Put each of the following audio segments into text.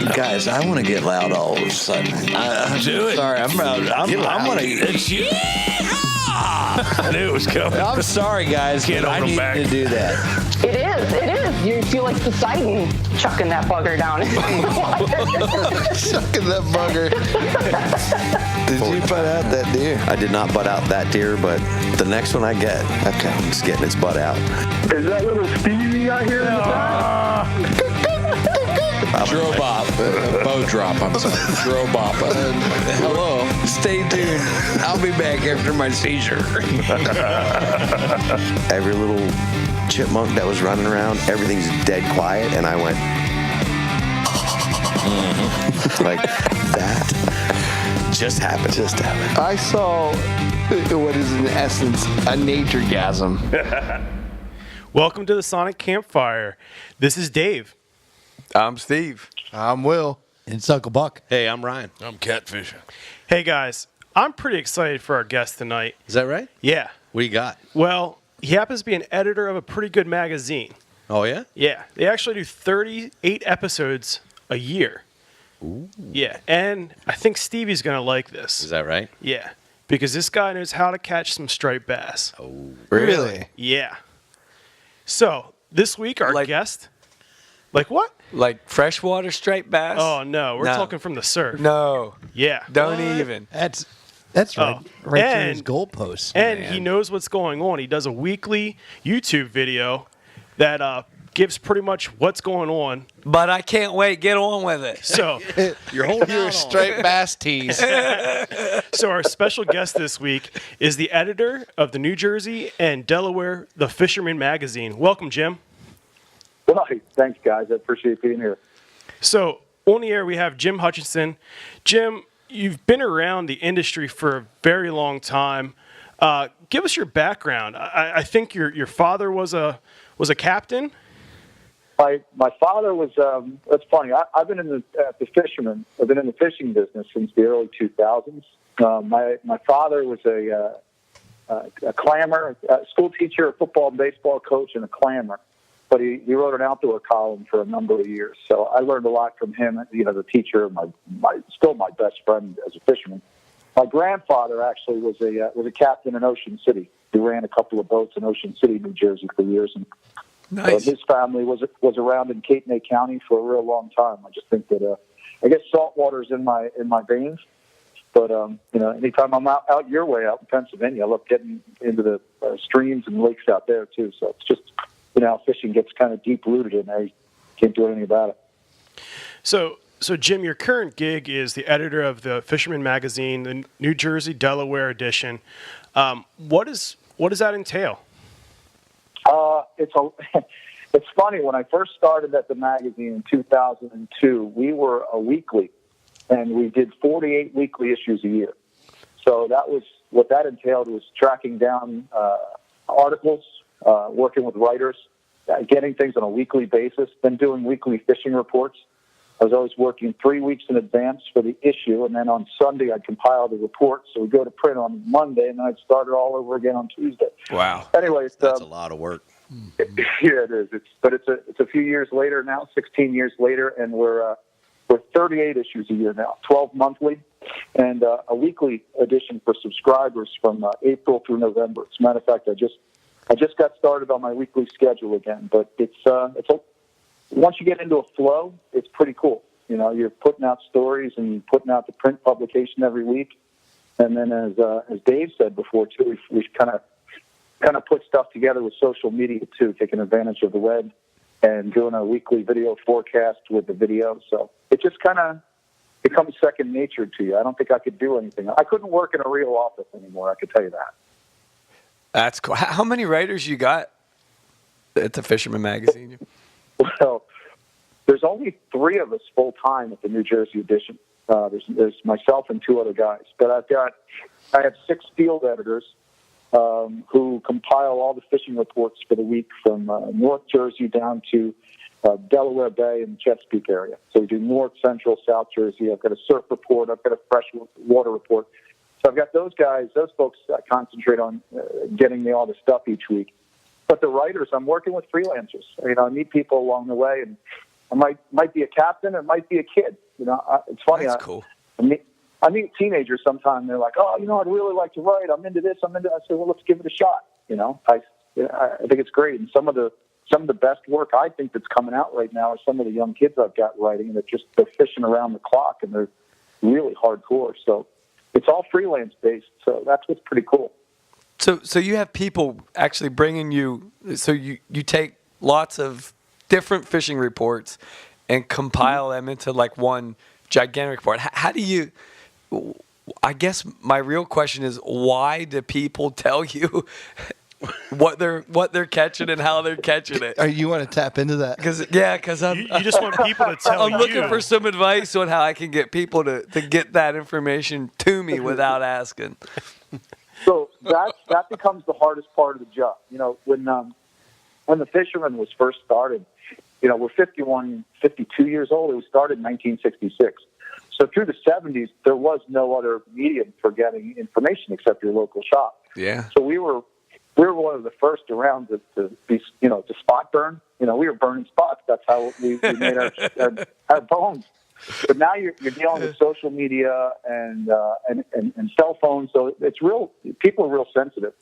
Guys, I want to get loud all of a sudden. Do it. Sorry, I'm going to. It's you. I knew it was coming. I'm sorry, guys, Can't but I hold 'em need back. to do that. It is. You feel like Poseidon chucking that bugger down in the water. Sucking that bugger. Did you butt out that deer? I did not butt out that deer, but the next one I get, Okay. it's getting its butt out. Is that little Stevie out here in the back? Drobop. Bow drop, I'm sorry. Drobop. Hello. Stay tuned. I'll be back after my seizure. Every little chipmunk that was running around, everything's dead quiet, and I went like that. Just happened. I saw what is in essence a nature-gasm. Welcome to the Sonic Campfire. This is Dave. I'm Steve. I'm Will. And it's Uncle Buck. Hey, I'm Ryan. I'm catfishing. Hey guys, I'm pretty excited for our guest tonight. Is that right? Yeah. What do you got? Well, he happens to be an editor of a pretty good magazine. Oh, yeah? Yeah. They actually do 38 episodes a year. Ooh. Yeah. And I think Stevie's going to like this. Is that right? Yeah. Because this guy knows how to catch some striped bass. Oh. Really? Yeah. So, this week our guest... Like what? Like freshwater striped bass? Oh, no. We're talking from the surf. No. Yeah. Don't even. That's right. Right through his goalposts. And he knows what's going on. He does a weekly YouTube video that gives pretty much what's going on. But I can't wait. Get on with it. So You're holding You're a straight bass tease. So our special guest this week is the editor of the New Jersey and Delaware, the Fisherman Magazine. Welcome, Jim. Well, thanks, guys. I appreciate being here. So on the air, we have Jim Hutchinson. Jim, you've been around the industry for a very long time. Give us your background. I think your father was a captain. My father was. That's funny. I've been in the fisherman. I've been in the fishing business since the early 2000s. My father was a clammer, a school teacher, a football and baseball coach, and a clammer. But he wrote an outdoor column for a number of years. So I learned a lot from him. You know, the teacher, still my best friend as a fisherman. My grandfather actually was a captain in Ocean City. He ran a couple of boats in Ocean City, New Jersey, for years. And Nice. his family was around in Cape May County for a real long time. I just think that I guess salt water's in my veins. But you know, anytime I'm out your way, out in Pennsylvania, I love getting into the streams and lakes out there too. So it's just, you know, fishing gets kind of deep rooted in there. You can't do anything about it. So Jim, your current gig is the editor of the Fisherman Magazine, the New Jersey Delaware edition. What does that entail? It's funny. When I first started at the magazine in 2002, we were a weekly, and we did 48 weekly issues a year. So that was what that entailed, was tracking down articles, working with writers, getting things on a weekly basis, then doing weekly fishing reports. I was always working 3 weeks in advance for the issue, and then on Sunday I'd compile the report. So we'd go to print on Monday, and then I'd start it all over again on Tuesday. Wow. Anyway, That's a lot of work. Yeah, it is. It's a few years later now, 16 years later, and we're 38 issues a year now, 12 monthly, and a weekly edition for subscribers from April through November. As a matter of fact, I just got started on my weekly schedule again, but once you get into a flow, it's pretty cool. You know, you're putting out stories and you're putting out the print publication every week, and then as Dave said before too, we kind of put stuff together with social media too, taking advantage of the web and doing a weekly video forecast with the video. So it just kind of becomes second nature to you. I don't think I could do anything. I couldn't work in a real office anymore, I could tell you that. That's cool. How many writers you got at the Fisherman Magazine? Well, there's only 3 of us full time at the New Jersey edition. There's myself and 2 other guys, but I have 6 field editors who compile all the fishing reports for the week from North Jersey down to Delaware Bay and Chesapeake area. So we do North, Central, South Jersey. I've got a surf report. I've got a fresh water report. So I've got those guys, those folks concentrate on getting me all the stuff each week. But the writers, I'm working with freelancers. You know, I meet people along the way, and I might be a captain, or might be a kid. It's funny. That's cool. I meet teenagers sometimes. They're like, "Oh, I'd really like to write. I'm into this. I'm into." I say, "Well, let's give it a shot." I think it's great. And some of the best work I think that's coming out right now are some of the young kids I've got writing, and they're fishing around the clock, and they're really hardcore. So it's all freelance based. So that's what's pretty cool. So you have people actually bringing you. So you take lots of different fishing reports and compile them into like one gigantic report. How do you? I guess my real question is, why do people tell you what they're catching and how they're catching it? You want to tap into that? Because You just want people to tell I'm you. looking for some advice on how I can get people to get that information to me without asking. So that becomes the hardest part of the job. When the Fisherman was first started, we're 52 years old. It was started in 1966. So through the 70s, there was no other medium for getting information except your local shop. Yeah. So we were one of the first around to be, to spot burn. We were burning spots. That's how we made our bones. But now you're dealing with social media and cell phones. So it's real. People are real sensitive.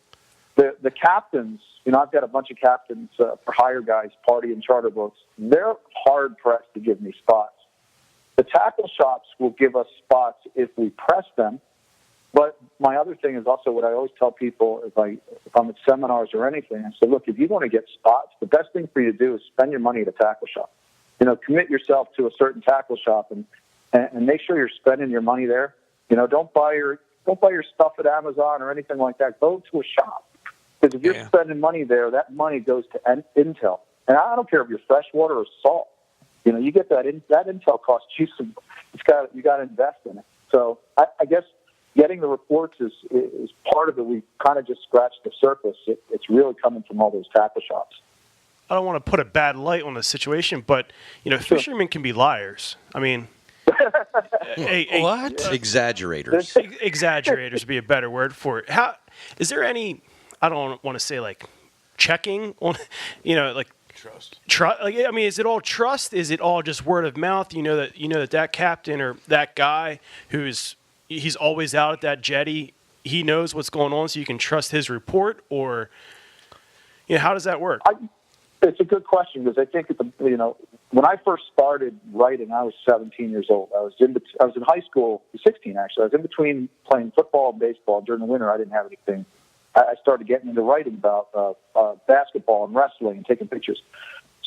The captains, I've got a bunch of captains for hire guys, party and charter boats. They're hard pressed to give me spots. The tackle shops will give us spots if we press them. But my other thing is also what I always tell people if I'm at seminars or anything. I say, look, if you want to get spots, the best thing for you to do is spend your money at a tackle shop. Commit yourself to a certain tackle shop and make sure you're spending your money there. Don't buy your stuff at Amazon or anything like that. Go to a shop. Because if you're spending money there, that money goes to Intel. And I don't care if you're freshwater or salt. You get that Intel costs you some. You got to invest in it. So I guess getting the reports is part of it. We kind of just scratched the surface. It's really coming from all those tackle shops. I don't want to put a bad light on the situation, but fishermen can be liars. I mean, what? Exaggerators. Exaggerators would be a better word for it. How is there any? I don't want to say like checking on, like trust. Is it all trust? Is it all just word of mouth? That captain or that guy he's always out at that jetty. He knows what's going on, so you can trust his report, or how does that work? It's a good question because I think when I first started writing, I was 17 years old. I was in high school, 16 actually. I was in between playing football and baseball. During the winter, I didn't have anything. I started getting into writing about basketball and wrestling and taking pictures.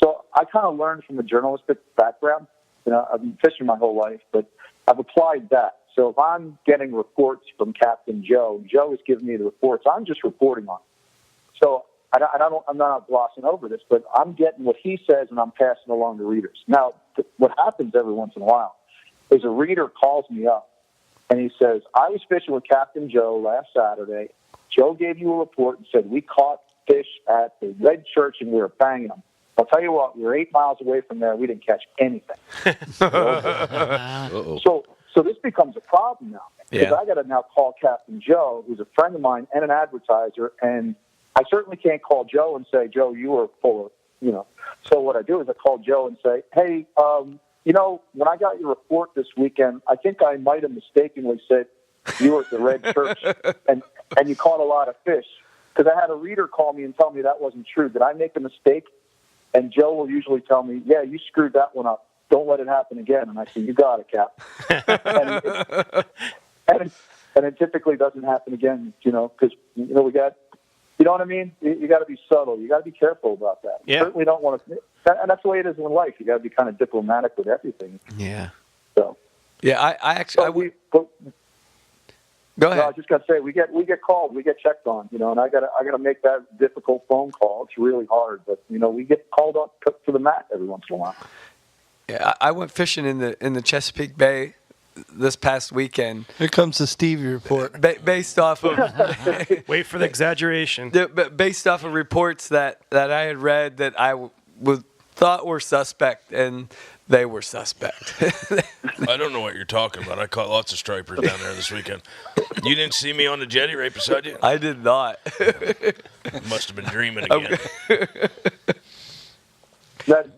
So I kind of learned from a journalistic background. I've been fishing my whole life, but I've applied that. So if I'm getting reports from Captain Joe is giving me the reports. I'm just reporting on it. So I'm not glossing over this, but I'm getting what he says and I'm passing along to readers. Now, what happens every once in a while is a reader calls me up and he says, I was fishing with Captain Joe last Saturday. Joe gave you a report and said, we caught fish at the Red Church and we were banging them. I'll tell you what, we were 8 miles away from there. We didn't catch anything. So this becomes a problem now. Because I got to now call Captain Joe, who's a friend of mine and an advertiser, and I certainly can't call Joe and say, Joe, you were full of, So what I do is I call Joe and say, hey, when I got your report this weekend, I think I might have mistakenly said you were at the Red Church and you caught a lot of fish. Because I had a reader call me and tell me that wasn't true. Did I make a mistake? And Joe will usually tell me, yeah, you screwed that one up. Don't let it happen again. And I say, you got it, Cap. and it typically doesn't happen again, because, we got, you know what I mean? You got to be subtle. You got to be careful about that. You certainly don't want to, and that's the way it is in life. You got to be kind of diplomatic with everything. Yeah. So. Yeah, I actually. Go ahead. No, I was just gonna say we get called, we get checked on, and I gotta make that difficult phone call. It's really hard, but we get called up to the mat every once in a while. Yeah, I went fishing in the Chesapeake Bay this past weekend. Here comes the Stevie report. Based off of wait for the exaggeration. Based off of reports that I had read that I thought were suspect, and they were suspect. I don't know what you're talking about. I caught lots of stripers down there this weekend. You didn't see me on the jetty right beside you? I did not. Must have been dreaming again.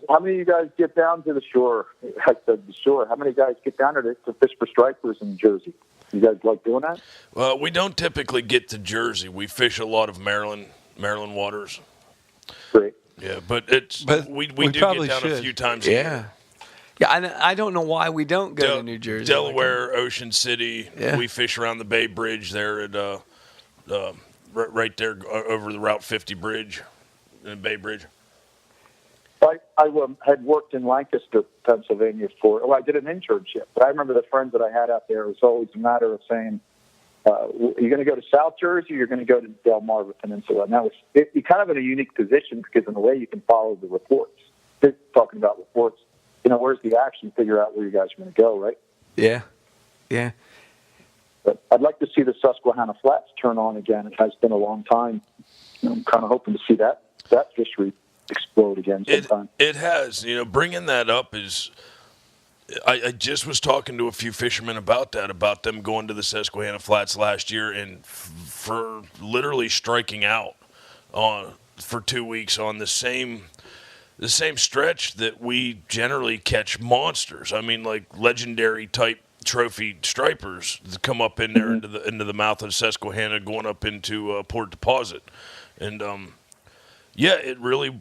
How many of you guys get down to the shore? I said the shore. How many guys get down to fish for stripers in Jersey? You guys like doing that? Well, we don't typically get to Jersey. We fish a lot of Maryland waters. Great. Yeah, but we do get probably down a should. few times a year. Yeah, I don't know why we don't go to New Jersey. Delaware, Ocean City. Yeah. We fish around the Bay Bridge there at right there over the Route 50 bridge, the Bay Bridge. I had worked in Lancaster, Pennsylvania I did an internship, but I remember the friends that I had out there, it was always a matter of saying, you're going to go to South Jersey, or you're going to go to Delmarva Peninsula. And that was you're kind of in a unique position because in a way you can follow the reports. Talking about reports, where's the action? Figure out where you guys are going to go, right? Yeah. But I'd like to see the Susquehanna Flats turn on again. It has been a long time. I'm kind of hoping to see that fishery explode again sometime. It has. Bringing that up is. I just was talking to a few fishermen about them going to the Susquehanna Flats last year and for literally striking out for 2 weeks on the same stretch that we generally catch monsters. I mean, like legendary type trophy stripers that come up in there into the mouth of Susquehanna, going up into Port Deposit, and it really.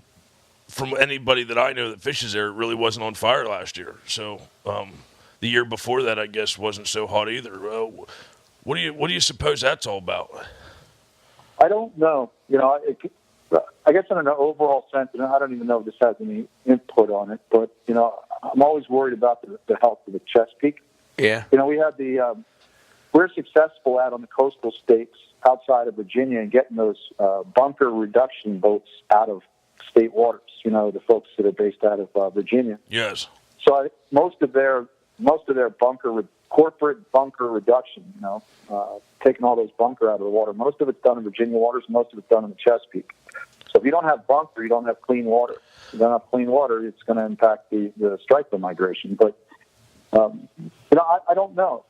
From anybody that I know that fishes there, it really wasn't on fire last year. So the year before that, I guess, wasn't so hot either. What do you suppose that's all about? I don't know. I guess in an overall sense, and I don't even know if this has any input on it, but I'm always worried about the health of the Chesapeake. Yeah. We had we're successful out on the coastal states outside of Virginia in getting those bunker reduction boats out of state waters. The folks that are based out of Virginia. Yes. So most of their corporate bunker reduction, taking all those bunker out of the water. Most of it's done in Virginia waters. Most of it's done in the Chesapeake. So if you don't have bunker, you don't have clean water. If you don't have clean water, it's going to impact the striper migration. But I don't know.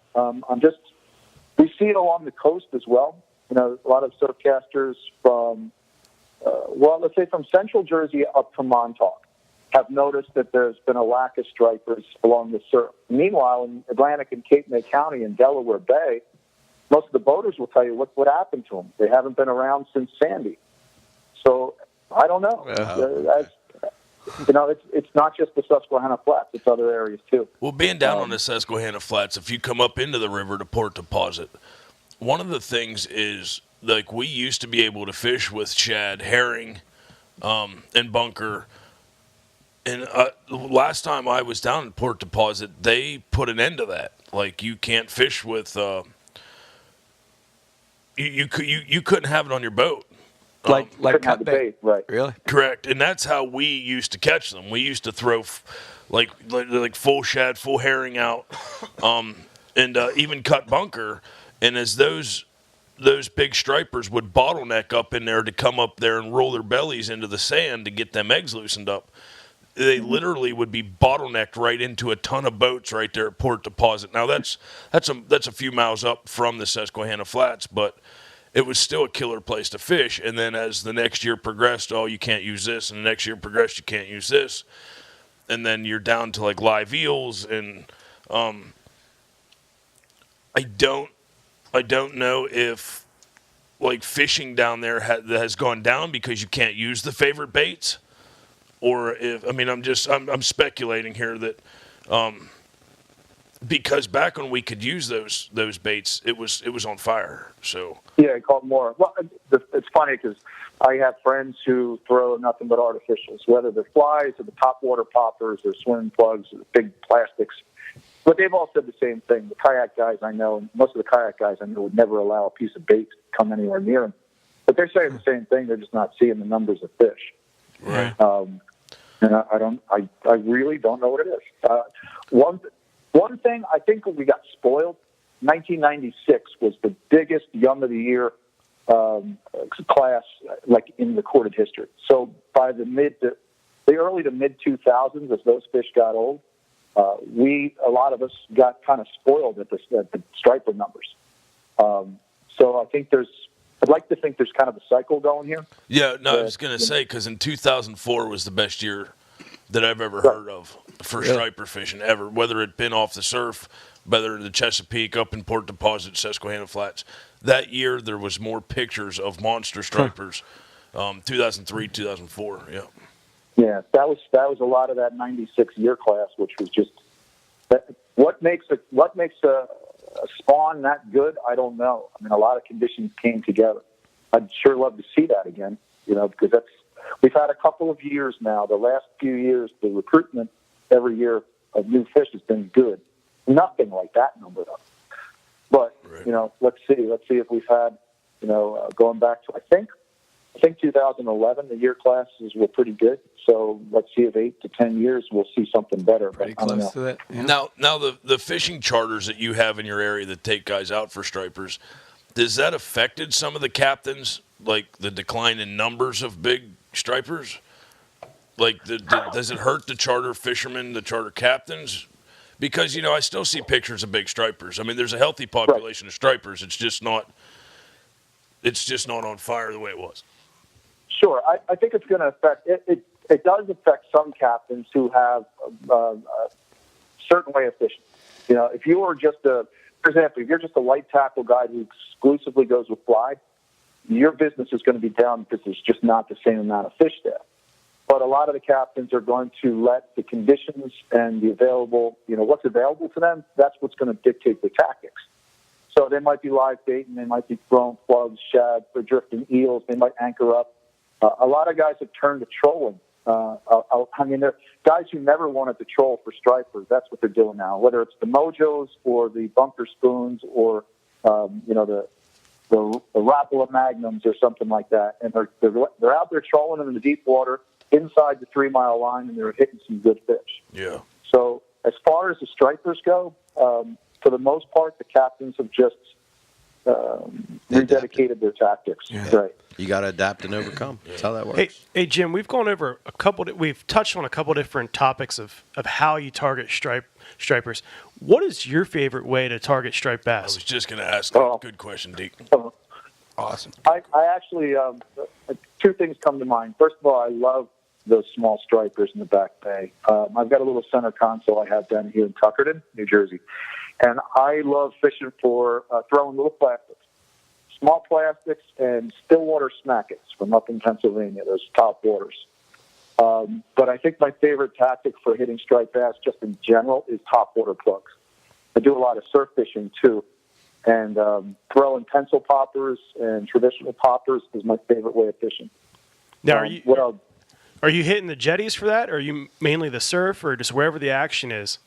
We see it along the coast as well. A lot of surfcasters from. Let's say from Central Jersey up to Montauk have noticed that there's been a lack of stripers along the surf. Meanwhile, in Atlantic and Cape May County in Delaware Bay, most of the boaters will tell you what happened to them. They haven't been around since Sandy. So I don't know. It's not just the Susquehanna Flats; it's other areas too. Well, being down on the Susquehanna Flats, if you come up into the river to Port Deposit, one of the things is. Like, we used to be able to fish with shad, herring, and bunker. And last time I was down in Port Deposit, they put an end to that. Like, you can't fish with you couldn't have it on your boat. Like cut bait, right? Really? Correct. And that's how we used to catch them. We used to throw like full shad, full herring out, and even cut bunker. And as those big stripers would bottleneck up in there to come up there and roll their bellies into the sand to get them eggs loosened up, they literally would be bottlenecked right into a ton of boats right there at Port Deposit. Now that's a few miles up from the Susquehanna Flats, but it was still a killer place to fish. And then as the next year progressed, you can't use this, and the next year progressed, you can't use this, and then you're down to like live eels, and I don't know if like fishing down there has gone down because you can't use the favorite baits, or if I'm speculating here that because back when we could use those baits, it was on fire. So yeah, I caught more. Well, it's funny because I have friends who throw nothing but artificials, whether they're flies or the top water poppers or swim plugs or the big plastics. But they've all said the same thing. The kayak guys I know, and most of the kayak guys I know, would never allow a piece of bait to come anywhere near them. But they're saying the same thing. They're just not seeing the numbers of fish. Right. And I really don't know what it is. One thing I think we got spoiled. 1996 was the biggest Young of the Year class like in recorded history. So by the early to mid 2000s, as those fish got old. A lot of us got kind of spoiled at the striper numbers. So I'd like to think there's kind of a cycle going here. Yeah, no, I was going to say, because in 2004 was the best year that I've ever heard of for striper fishing ever, whether it been off the surf, whether the Chesapeake, up in Port Deposit, Susquehanna Flats. That year there was more pictures of monster stripers. 2003, 2004, yeah. Yeah, that was a lot of that '96 year class, which was just what makes a spawn that good. I don't know. I mean, a lot of conditions came together. I'd sure love to see that again, because we've had a couple of years now. The last few years, the recruitment every year of new fish has been good. Nothing like that number though. But let's see if we've had going back to I think 2011, the year classes were pretty good. So let's see if 8 to 10 years we'll see something better. Pretty close to that. Yeah. Now the fishing charters that you have in your area that take guys out for stripers, does that affected some of the captains, like the decline in numbers of big stripers? Like, does it hurt the charter fishermen, the charter captains? Because, I still see pictures of big stripers. I mean, there's a healthy population of stripers. It's just not on fire the way it was. Sure. I think it's going to affect it. It does affect some captains who have a certain way of fishing. If you are just for example, if you're just a light tackle guy who exclusively goes with fly, your business is going to be down because there's just not the same amount of fish there. But a lot of the captains are going to let the conditions and the available, what's available to them, that's what's going to dictate their tactics. So they might be live baiting, they might be throwing plugs, shad, they're drifting eels, they might anchor up. A lot of guys have turned to trolling. They're guys who never wanted to troll for stripers. That's what they're doing now, whether it's the Mojos or the Bunker Spoons or, the Rapala Magnums or something like that. And they're out there trolling them in the deep water inside the 3 mile line, and they're hitting some good fish. Yeah. So as far as the stripers go, for the most part, the captains have just rededicated their tactics. Yeah. Right. You got to adapt and overcome. That's how that works. Hey, Jim, we've gone over we've touched on a couple different topics of how you target stripers. What is your favorite way to target striped bass? I was just going to ask that. Good question, Deke. Awesome. I actually, two things come to mind. First of all, I love those small stripers in the back bay. I've got a little center console I have down here in Tuckerton, New Jersey. And I love fishing for throwing little plastics. Small plastics and Stillwater Smackets from up in Pennsylvania, those top waters. But I think my favorite tactic for hitting striped bass just in general is top water plugs. I do a lot of surf fishing too. And throwing pencil poppers and traditional poppers is my favorite way of fishing. Now, are you hitting the jetties for that, or are you mainly the surf, or just wherever the action is?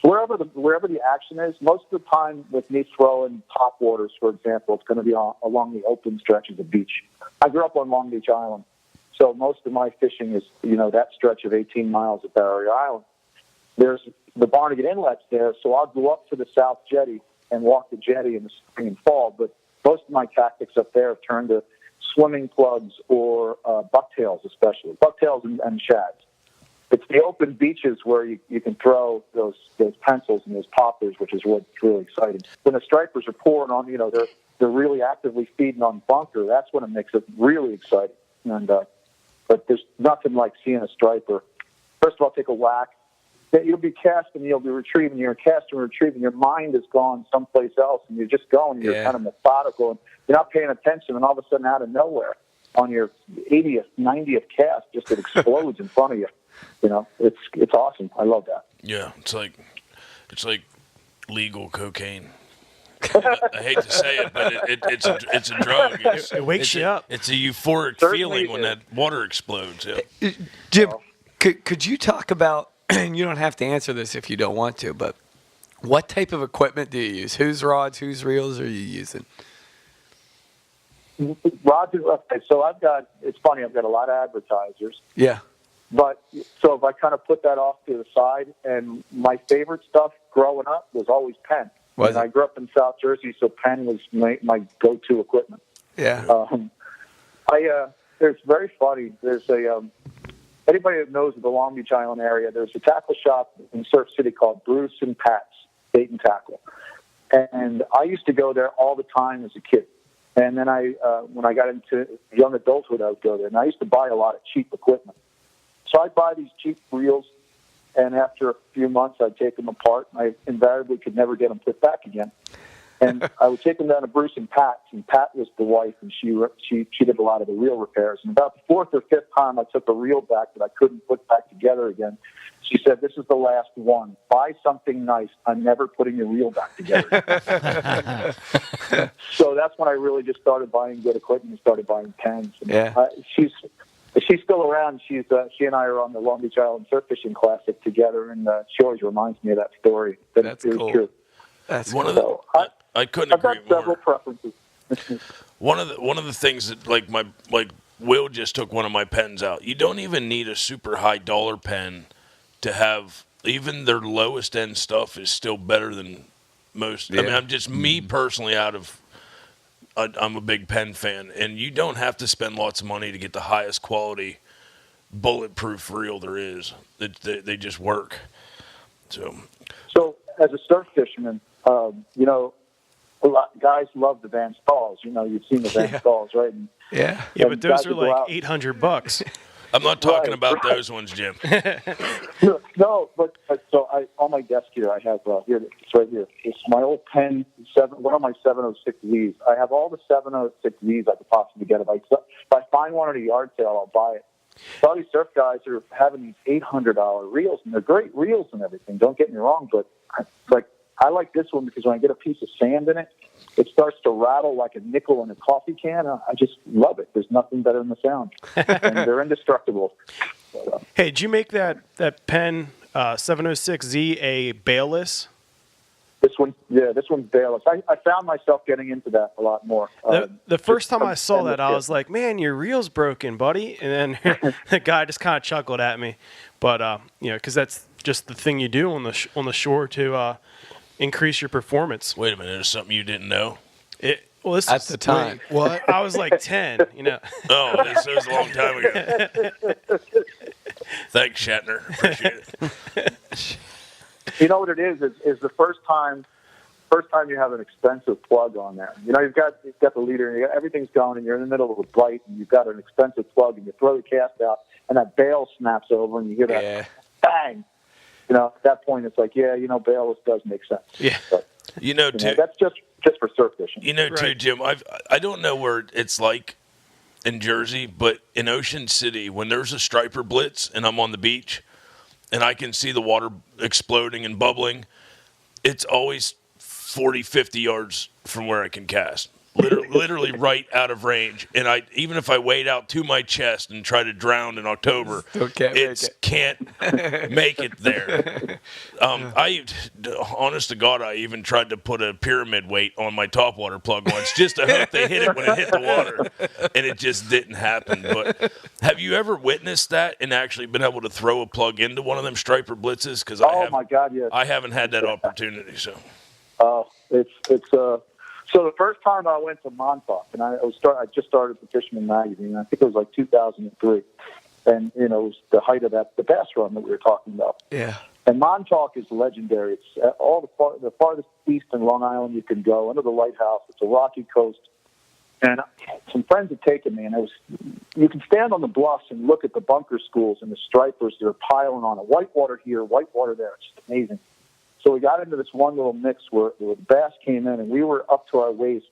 Wherever the action is, most of the time with me throwing top waters, for example, it's going to be along the open stretch of the beach. I grew up on Long Beach Island, so most of my fishing is, that stretch of 18 miles of Barrier Island. There's the Barnegat Inlet's there, so I'll go up to the South Jetty and walk the jetty in the spring and fall, but most of my tactics up there have turned to swimming plugs or bucktails, especially. Bucktails and shads. It's the open beaches where you can throw those pencils and those poppers, which is what's really exciting. When the stripers are pouring on, they're really actively feeding on bunker. That's when it makes it really exciting. And but there's nothing like seeing a striper. First of all, take a whack. You'll be casting, you'll be retrieving. You're casting and retrieving. Your mind is gone someplace else, and you're just going. You're kind of methodical, and you're not paying attention. And all of a sudden, out of nowhere, on your 80th, 90th cast, just it explodes in front of you. It's awesome. I love that. Yeah, it's like legal cocaine. I hate to say it, but it's a drug. It wakes you up. It's a euphoric feeling when that water explodes. Yeah. Jim, could you talk about, and you don't have to answer this if you don't want to, but what type of equipment do you use? Whose rods, whose reels are you using? Rods, okay, so it's funny, I've got a lot of advertisers. Yeah. But so if I kind of put that off to the side, and my favorite stuff growing up was always Penn. I grew up in South Jersey, so Penn was my go-to equipment. Yeah. It's very funny. There's anybody that knows the Long Beach Island area, there's a tackle shop in Surf City called Bruce and Pat's Bait and Tackle. And I used to go there all the time as a kid. And then when I got into young adulthood, I would go there. And I used to buy a lot of cheap equipment. So I'd buy these cheap reels, and after a few months, I'd take them apart, and I invariably could never get them put back again. And I would take them down to Bruce and Pat's, and Pat was the wife, and she did a lot of the reel repairs. And about the fourth or fifth time I took a reel back that I couldn't put back together again, she said, "This is the last one. Buy something nice. I'm never putting your reel back together." So that's when I really just started buying good equipment and started buying pens. And, Yeah. She's still around. She and I are on the Long Beach Island Surf Fishing Classic together, and she always reminds me of that story. That's it was cool. true. That's One cool. of the, I couldn't I've got agree more. several preferences. One of the things that like Will just took one of my pens out. You don't even need a super high dollar pen to have. Even their lowest end stuff is still better than most. Yeah. I mean, I'm just me personally. I'm a big pen fan, and you don't have to spend lots of money to get the highest quality bulletproof reel there is. They just work. So as a surf fisherman, a lot guys love the Van Stalls. You've seen the Van Stalls, right? And, Yeah. Yeah, and but those guys are would go like out- $800. I'm not talking Right, about right. those ones, Jim. No, but so on my desk here, I have here it's right here. It's my old pen, one of my 706Zs. I have all the 706Zs I could possibly get. If I find one at a yard sale, I'll buy it. So all these surf guys are having these $800 reels, and they're great reels and everything. Don't get me wrong, but I like this one because when I get a piece of sand in it, it starts to rattle like a nickel in a coffee can. I just love it. There's nothing better than the sound, and they're indestructible. Hey, did you make that pen 706Z a bailless? This one's bailless. I found myself getting into that a lot more. The first time I saw that, I was like, "Man, your reel's broken, buddy." And then the guy just kind of chuckled at me, but because that's just the thing you do on the shore to increase your performance. Wait a minute, there's something you didn't know? Well, this At is- the time. What? I was like 10. Oh, this was a long time ago. Thanks, Shatner. Appreciate it. You know what it is the first time you have an expensive plug on there. You've got the leader, everything's going, and you're in the middle of a bite, and you've got an expensive plug, and you throw the cast out, and that bail snaps over, and you hear that bang. At that point, it's like, bailless does make sense. Yeah. But, Too, that's just for surf fishing. too, Right. Jim, I don't know where it's like in Jersey, but in Ocean City, when there's a striper blitz and I'm on the beach and I can see the water exploding and bubbling, it's always 40, 50 yards from where I can cast. Literally right out of range. And even if I wade out to my chest and try to drown in October, Still can't make it. can't make it there. Honest to God, I even tried to put a pyramid weight on my topwater plug once just to hope they hit it when it hit the water, and it just didn't happen. But have you ever witnessed that and actually been able to throw a plug into one of them striper blitzes? Because my God, yes. I haven't had that opportunity. So So the first time I went to Montauk, and I just started the Fisherman Magazine. I think it was like 2003, and it was the height of the bass run that we were talking about. Yeah. And Montauk is legendary. It's all the farthest east in Long Island you can go, under the lighthouse. It's a rocky coast. And some friends had taken me, and you can stand on the bluffs and look at the bunker schools and the stripers that are piling on it. Whitewater here, whitewater there. It's just amazing. So we got into this one little mix where the bass came in, and we were up to our waist.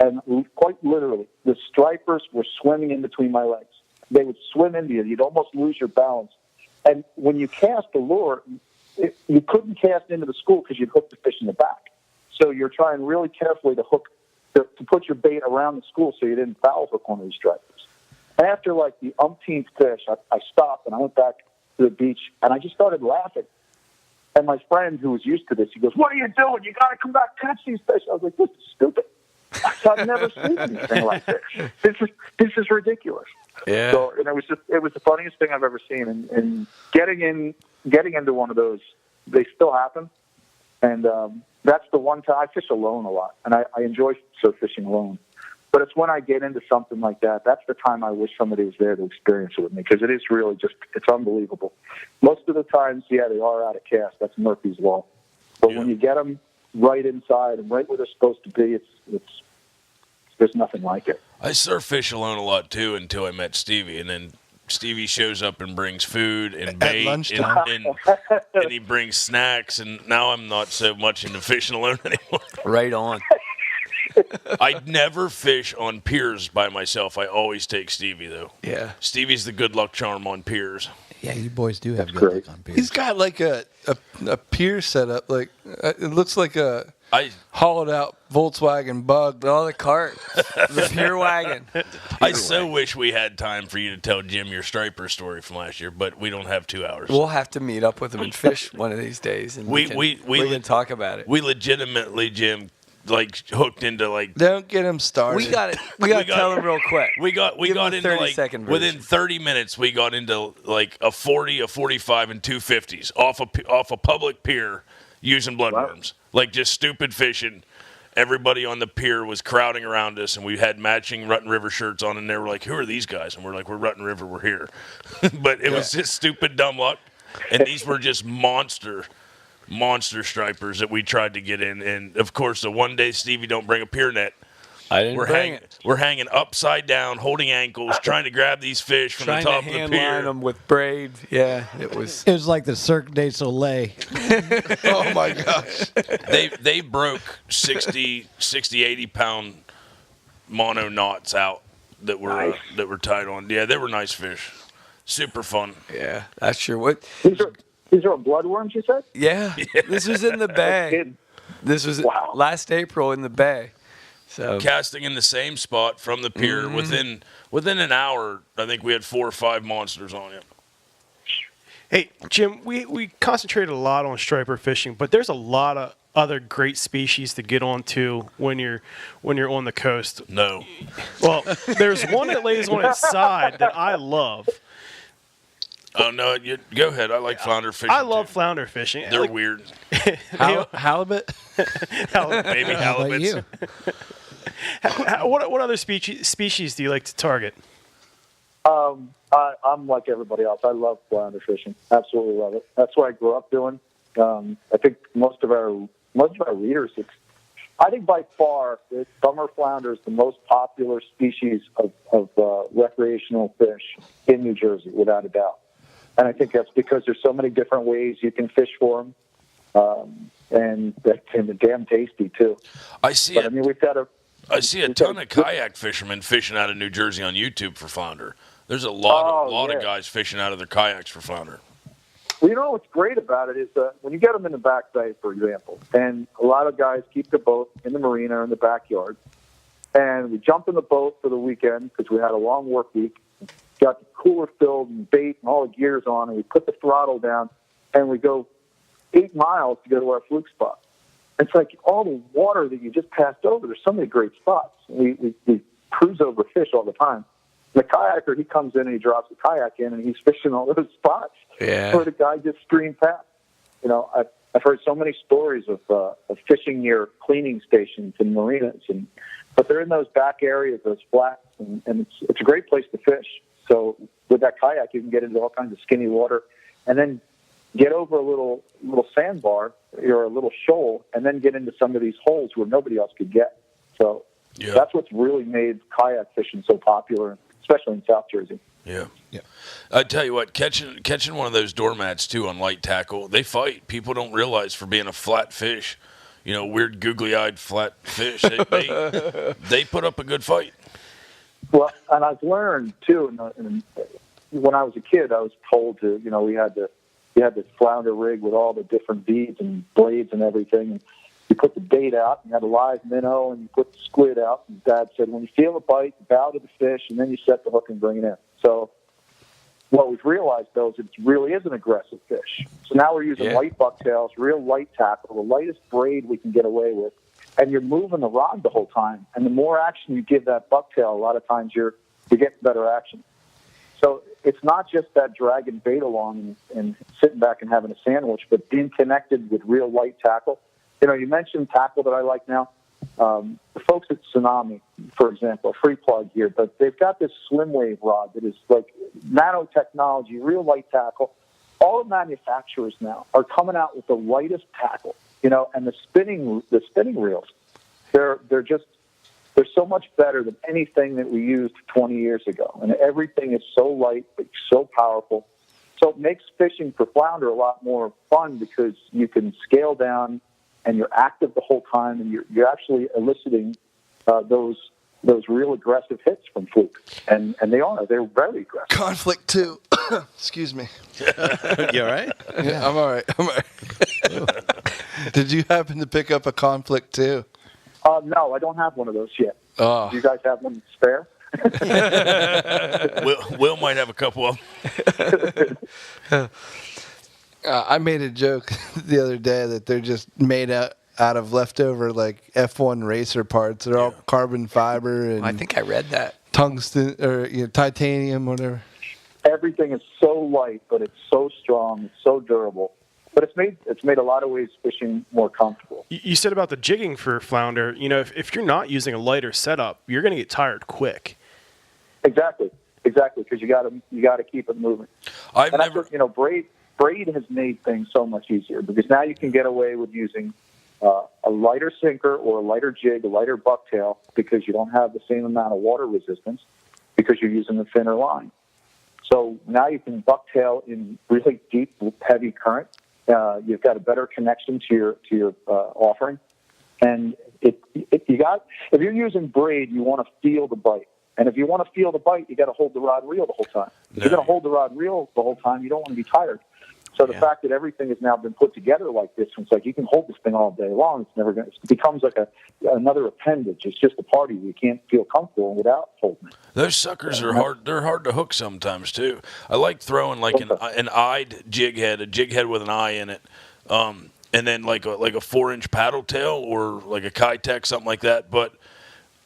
And quite literally, the stripers were swimming in between my legs. They would swim into you. You'd almost lose your balance. And when you cast the lure, you couldn't cast into the school because you'd hook the fish in the back. So you're trying really carefully to put your bait around the school so you didn't foul hook one of these stripers. And after like the umpteenth fish, I stopped and I went back to the beach, and I just started laughing. And my friend, who was used to this, he goes, "What are you doing? You got to come back catch these fish." I was like, "This is stupid. I've never seen anything like this. This is ridiculous." Yeah. So, and it was the funniest thing I've ever seen. And getting into one of those, they still happen. And that's the one time I fish alone a lot, and I enjoy surf fishing alone. But it's when I get into something like that, that's the time I wish somebody was there to experience it with me, because it is really it's unbelievable. Most of the times, they are out of cast. That's Murphy's Law. But when you get them right inside and right where they're supposed to be, there's nothing like it. I surf fish alone a lot too until I met Stevie, and then Stevie shows up and brings food and bait lunchtime. and he brings snacks, and now I'm not so much into fishing alone anymore. Right on. I never fish on piers by myself. I always take Stevie, though. Yeah. Stevie's the good luck charm on piers. Yeah, you boys do have good great. luck on piers. He's got like a pier setup. Like it looks like a hollowed out Volkswagen Bug. Oh, the cart. The pier wagon. I so wish we had time for you to tell Jim your striper story from last year, but we don't have 2 hours. We'll have to meet up with him and fish one of these days, and we can talk about it. We legitimately, Jim, like hooked into like. Don't get him started. We got to tell him real quick. We got into 30-second like within 30 minutes. We got into like a 40, a 45, and 250s off a public pier using bloodworms. Like just stupid fishing. Everybody on the pier was crowding around us, and we had matching Rutten River shirts on, and they were like, "Who are these guys?" And we're like, "We're Rutten River. We're here." But it was just stupid dumb luck, and these were just monster stripers that we tried to get in. And of course, the one day Stevie don't bring a pier net. I didn't bring it. We're hanging upside down, holding ankles, trying to grab these fish from the top of the pier. Line them with braid. Yeah, it was. It was like the Cirque du Soleil. Oh my gosh. They broke 60, 80-pound mono knots out that were tied on. Yeah, they were nice fish. Super fun. Yeah, that's sure what. These are bloodworms, you said? Yeah, this was in the bay. This was last April in the bay. So casting in the same spot from the pier within an hour, I think we had 4 or 5 monsters on it. Hey, Jim, we concentrated a lot on striper fishing, but there's a lot of other great species to get onto when you're on the coast. No. Well, there's one that lays on its side that I love. Oh, no, go ahead. I like flounder fishing. I love flounder fishing. They're weird. Halibut? Baby halibuts. What other species do you like to target? I'm like everybody else. I love flounder fishing. Absolutely love it. That's what I grew up doing. I think most of our readers. I think by far, the summer flounder is the most popular species of recreational fish in New Jersey, without a doubt. And I think that's because there's so many different ways you can fish for them, and they're damn tasty too. I see it. I mean, I see a ton of kayak fishermen fishing out of New Jersey on YouTube for flounder. There's a lot of guys fishing out of their kayaks for flounder. Well, you know what's great about it is when you get them in the back bay, for example, and a lot of guys keep the boat in the marina or in the backyard, and we jump in the boat for the weekend because we had a long work week, got the cooler filled and bait and all the gears on, and we put the throttle down, and we go 8 miles to go to our fluke spot. It's like all the water that you just passed over. There's so many great spots. We cruise over fish all the time. The kayaker, he comes in and he drops the kayak in, and he's fishing all those spots where the guy just streamed past. You know, I've heard so many stories of fishing near cleaning stations and marinas, but they're in those back areas, those flats, and it's a great place to fish. So with that kayak, you can get into all kinds of skinny water, and then get over a little sandbar or a little shoal, and then get into some of these holes where nobody else could get. So that's what's really made kayak fishing so popular, especially in South Jersey. Yeah. I tell you what, catching one of those doormats too on light tackle, they fight. People don't realize for being a flat fish, weird googly-eyed flat fish, they put up a good fight. Well, and I've learned too. And when I was a kid, I was told to, we had this flounder rig with all the different beads and blades and everything. And you put the bait out, and you had a live minnow, and you put the squid out. And Dad said, when you feel a bite, bow to the fish, and then you set the hook and bring it in. So what we've realized, though, is it really is an aggressive fish. So now we're using light bucktails, real light tackle, the lightest braid we can get away with. And you're moving the rod the whole time. And the more action you give that bucktail, a lot of times you're getting better action. So it's not just that dragging bait along and sitting back and having a sandwich, but being connected with real light tackle. You mentioned tackle that I like now. The folks at Tsunami, for example, a free plug here, but they've got this slim wave rod that is like nanotechnology, real light tackle. All the manufacturers now are coming out with the lightest tackle, and the spinning reels. They're just they're so much better than anything that we used 20 years ago. And everything is so light, but so powerful. So it makes fishing for flounder a lot more fun because you can scale down and you're active the whole time, and you're actually eliciting those real aggressive hits from fluke. And they're very aggressive. Conflict 2. Excuse me. You all right? Yeah, I'm all right. Did you happen to pick up a Conflict 2? No, I don't have one of those yet. Oh. Do you guys have one spare? Will might have a couple of them. I made a joke the other day that they're just made out of leftover like F1 racer parts. They're all carbon fiber and I think I read that. Tungsten or titanium, whatever. Everything is so light, but it's so strong, it's so durable. But it's made a lot of ways fishing more comfortable. You said about the jigging for flounder. If you're not using a lighter setup, you're going to get tired quick. Exactly, because you got to keep it moving. Braid has made things so much easier because now you can get away with using a lighter sinker or a lighter jig, a lighter bucktail, because you don't have the same amount of water resistance because you're using a thinner line. So now you can bucktail in really deep, heavy current. You've got a better connection to your offering, and if you're using braid, you want to feel the bite. And if you want to feel the bite, you got to hold the rod reel the whole time. If you're going to hold the rod reel the whole time, you don't want to be tired. So the fact that everything has now been put together like this, it's like you can hold this thing all day long. It becomes like another appendage. It's just a party. You can't feel comfortable without holding it. Those suckers are hard. They're hard to hook sometimes too. I like throwing like an eyed jig head, a jig head with an eye in it, and then like a 4-inch paddle tail or like a Kitech, something like that. But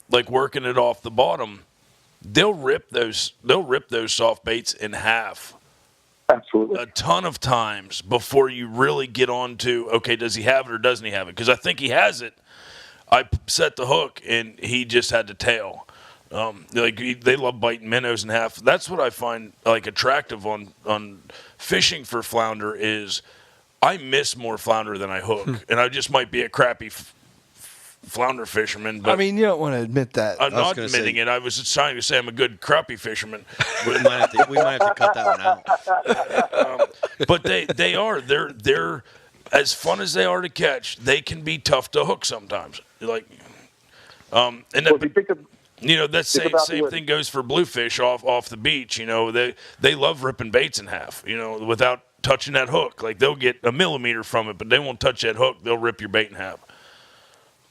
like working it off the bottom, they'll rip those soft baits in half. Absolutely. A ton of times before you really get on to, okay, does he have it or doesn't he have it? Because I think he has it. I set the hook, and he just had the tail. They love biting minnows in half. That's what I find like attractive on fishing for flounder is I miss more flounder than I hook. And I just might be a crappy flounder fisherman. But I mean, you don't want to admit that. I'm not admitting it. I was just trying to say I'm a good crappie fisherman. We might have to cut that one out. But they're as fun as they are to catch. They can be tough to hook sometimes. Like, and that same thing goes for bluefish off the beach. They love ripping baits in half. Without touching that hook. Like they'll get a millimeter from it, but they won't touch that hook. They'll rip your bait in half.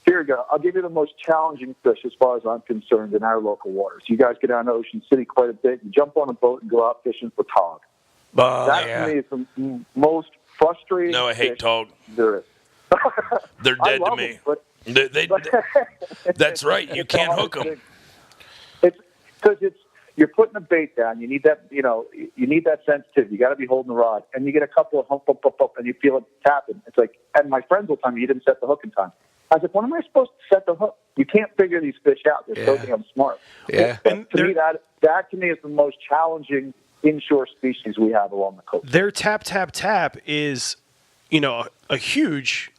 Here you go. I'll give you the most challenging fish as far as I'm concerned in our local waters. You guys get down to Ocean City quite a bit. You jump on a boat and go out fishing for tog. To me is the most frustrating. No, I hate tog. There is. They're dead to me. That's right. You can't hook them. It's because you're putting a bait down. You need that. You need that sensitivity. You got to be holding the rod, and you get a couple of hump, and you feel it tapping. It's like, and my friends will tell me you didn't set the hook in time. I was like, when am I supposed to set the hook? You can't figure these fish out. They're so damn smart. Yeah. And to me, that to me is the most challenging inshore species we have along the coast. Their tap, tap, tap is, a huge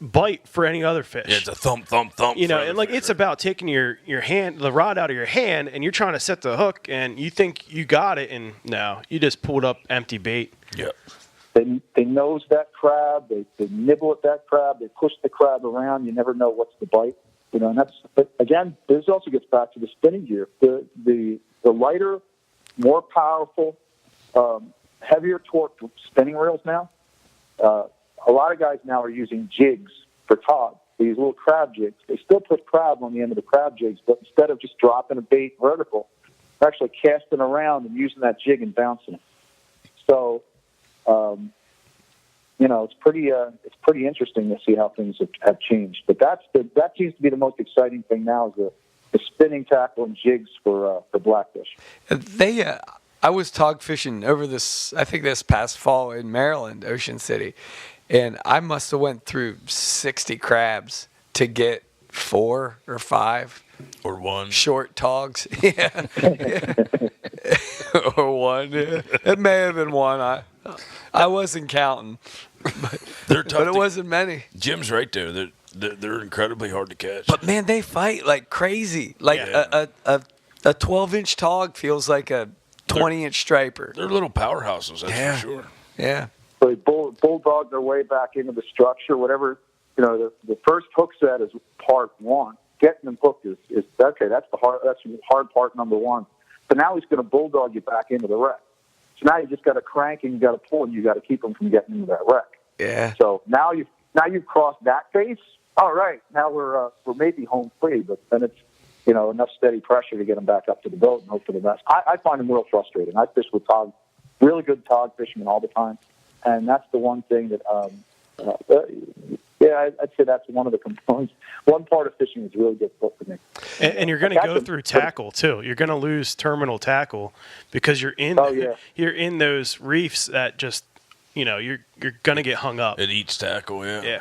bite for any other fish. Yeah, it's a thump, thump, thump. And like it's about taking your hand, the rod out of your hand, and you're trying to set the hook, and you think you got it, and no, you just pulled up empty bait. Yeah. They nose that crab. They nibble at that crab. They push the crab around. You never know what's the bite. And but again, this also gets back to the spinning gear. The lighter, more powerful, heavier torque spinning reels now. A lot of guys now are using jigs for tog. These little crab jigs. They still put crab on the end of the crab jigs, but instead of just dropping a bait vertical, they're actually casting around and using that jig and bouncing it. So. It's pretty interesting to see how things have changed. But that seems to be the most exciting thing now is the spinning tackle and jigs for blackfish. I was tog fishing over this past fall in Maryland, Ocean City, and I must have went through 60 crabs to get 4 or 5 or 1 short togs. Yeah. Or 1. Yeah. It may have been 1. I wasn't counting, but it wasn't many. Jim's right there. They're incredibly hard to catch. But man, they fight like crazy. Like Yeah. a 12-inch tog feels like a 20-inch striper. They're little powerhouses, that's for sure. Yeah. So they bulldog their way back into the structure. Whatever, the first hook set is part one. Getting them hooked is okay. That's hard part number one. But now he's going to bulldog you back into the wreck. So now you just got to crank and you got to pull and you got to keep them from getting into that wreck. Yeah. So now you've crossed that phase. All right, now we're maybe home free, but then it's enough steady pressure to get them back up to the boat and hope for the best. I find them real frustrating. I fish with really good tog fishermen all the time, and that's the one thing that I'd say that's one of the components. One part of fishing is really difficult for me. And you're going to go through tackle too. You're going to lose terminal tackle because you're in you're in those reefs that just you're going to get hung up. It eats tackle, yeah. Yeah.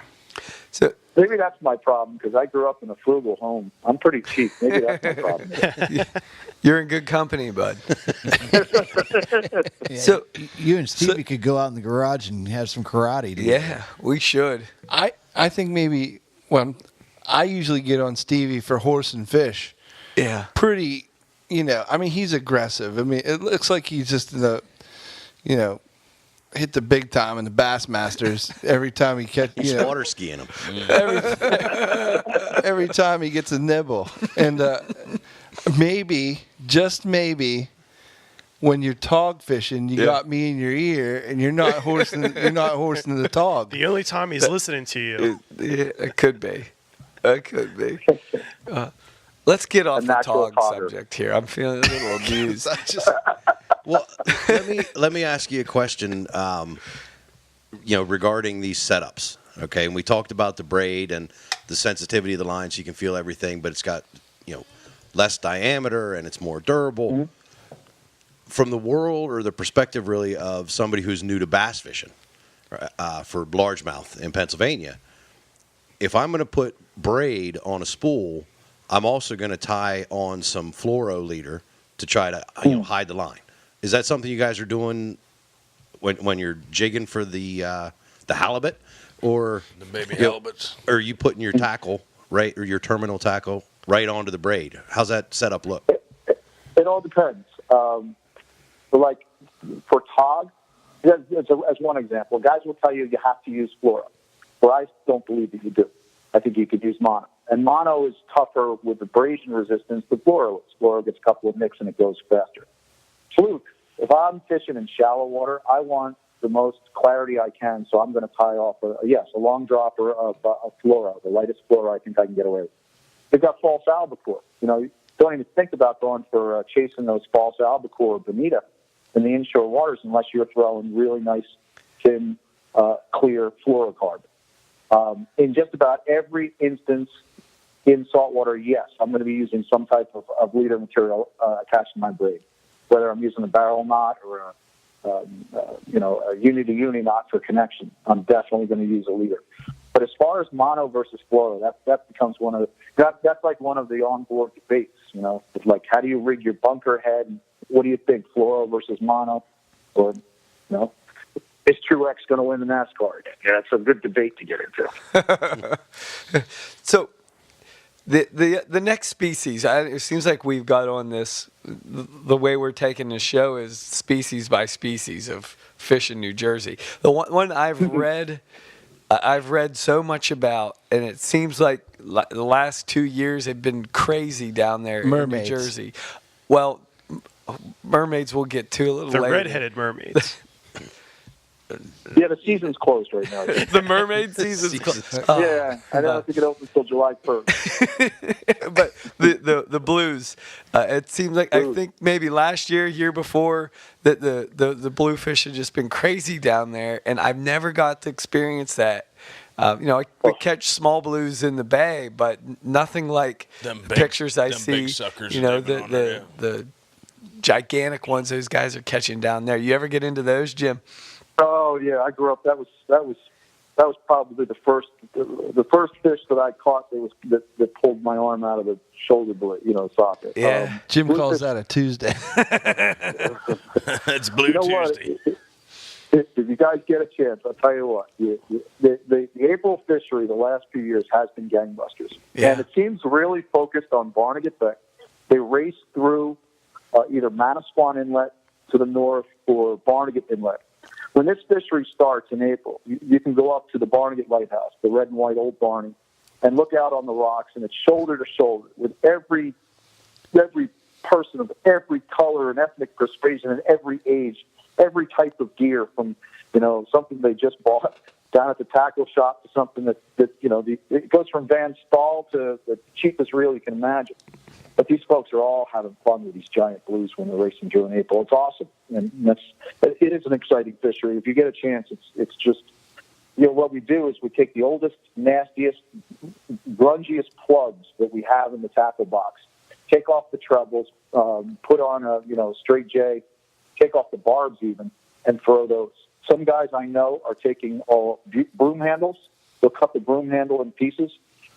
So maybe that's my problem because I grew up in a frugal home. I'm pretty cheap. Maybe that's my problem. You're in good company, bud. Yeah, So you and Stevie could go out in the garage and have some karate. Dude. yeah, we should. I think maybe, well, I usually get on Stevie for horse and fish. Yeah. Pretty, I mean, he's aggressive. I mean, it looks like he's just hit the big time in the Bassmasters every time he catch. He's water skiing them. Every time he gets a nibble, and maybe, just maybe, when you're tog fishing, you got me in your ear, and you're not horsing the tog. The only time he's listening to you. It could be. It could be. Let's get off the tog subject here. I'm feeling a little abused. Well, let me ask you a question. Regarding these setups. Okay, and we talked about the braid and the sensitivity of the line, so you can feel everything, but it's got less diameter and it's more durable. Mm-hmm. From the world or the perspective really of somebody who's new to bass fishing for largemouth in Pennsylvania, if I'm going to put braid on a spool, I'm also going to tie on some fluoro leader to try to hide the line. Is that something you guys are doing when you're jigging for the halibut, or the baby halibuts? Or are you putting your tackle right, or your terminal tackle right onto the braid? How's that setup look? It all depends. Like for tog, as one example, guys will tell you have to use fluoro. Well, I don't believe that you do. I think you could use mono. And mono is tougher with abrasion resistance than fluoro is. Fluoro gets a couple of nicks and it goes faster. Fluke, if I'm fishing in shallow water, I want the most clarity I can, so I'm going to tie off a long dropper of fluoro, the lightest fluoro I think I can get away with. They've got false albacore. Don't even think about going for chasing those false albacore or bonita in the inshore waters unless you're throwing really nice, thin, clear fluorocarbon. In just about every instance in saltwater, yes, I'm going to be using some type of leader material attached to my braid, whether I'm using a barrel knot or a uni-to-uni knot for connection. I'm definitely going to use a leader. But as far as mono versus fluoro, that becomes that's like one of the onboard debates. It's like, how do you rig your bunker head? What do you think, fluoro versus mono? Or, is Truex going to win the NASCAR? Yeah, it's a good debate to get into. So, the next species, it seems like we've got on this. The way we're taking this show is species by species of fish in New Jersey. The one I've read. I've read so much about, and it seems like the last 2 years have been crazy down there Mermaids. in New Jersey. Well, mermaids we'll get to a little later. The redheaded mermaids. Yeah, the season's closed right now. The mermaid season's closed. Yeah, I don't think it opens until July 1st. But the blues, it seems like I think maybe last year before that the bluefish had just been crazy down there, and I've never got to experience that. I catch small blues in the bay, but nothing like the pictures I see. Big suckers the gigantic ones those guys are catching down there. You ever get into those, Jim? Oh yeah, I grew up. That was probably the first fish that I caught that pulled my arm out of the shoulder blade, socket. Yeah, Jim calls that a Tuesday. It's Blue Tuesday. If you guys get a chance, I'll tell you what, the April fishery the last few years has been gangbusters. Yeah. And it seems really focused on Barnegat Bay. They race through either Manasquan Inlet to the north or Barnegat Inlet. When this fishery starts in April, you can go up to the Barnegat Lighthouse, the red and white old Barney, and look out on the rocks, and it's shoulder to shoulder with every person of every color and ethnic persuasion and every age, every type of gear, from something they just bought down at the tackle shop to something that it goes from Van Staal to the cheapest reel you can imagine. But these folks are all having fun with these giant blues when they're racing during April. It's awesome, and it is an exciting fishery. If you get a chance, it's just what we do is we take the oldest, nastiest, grungiest plugs that we have in the tackle box, take off the trebles, put on a straight J, take off the barbs even, and throw those. Some guys I know are taking broom handles. They'll cut the broom handle in pieces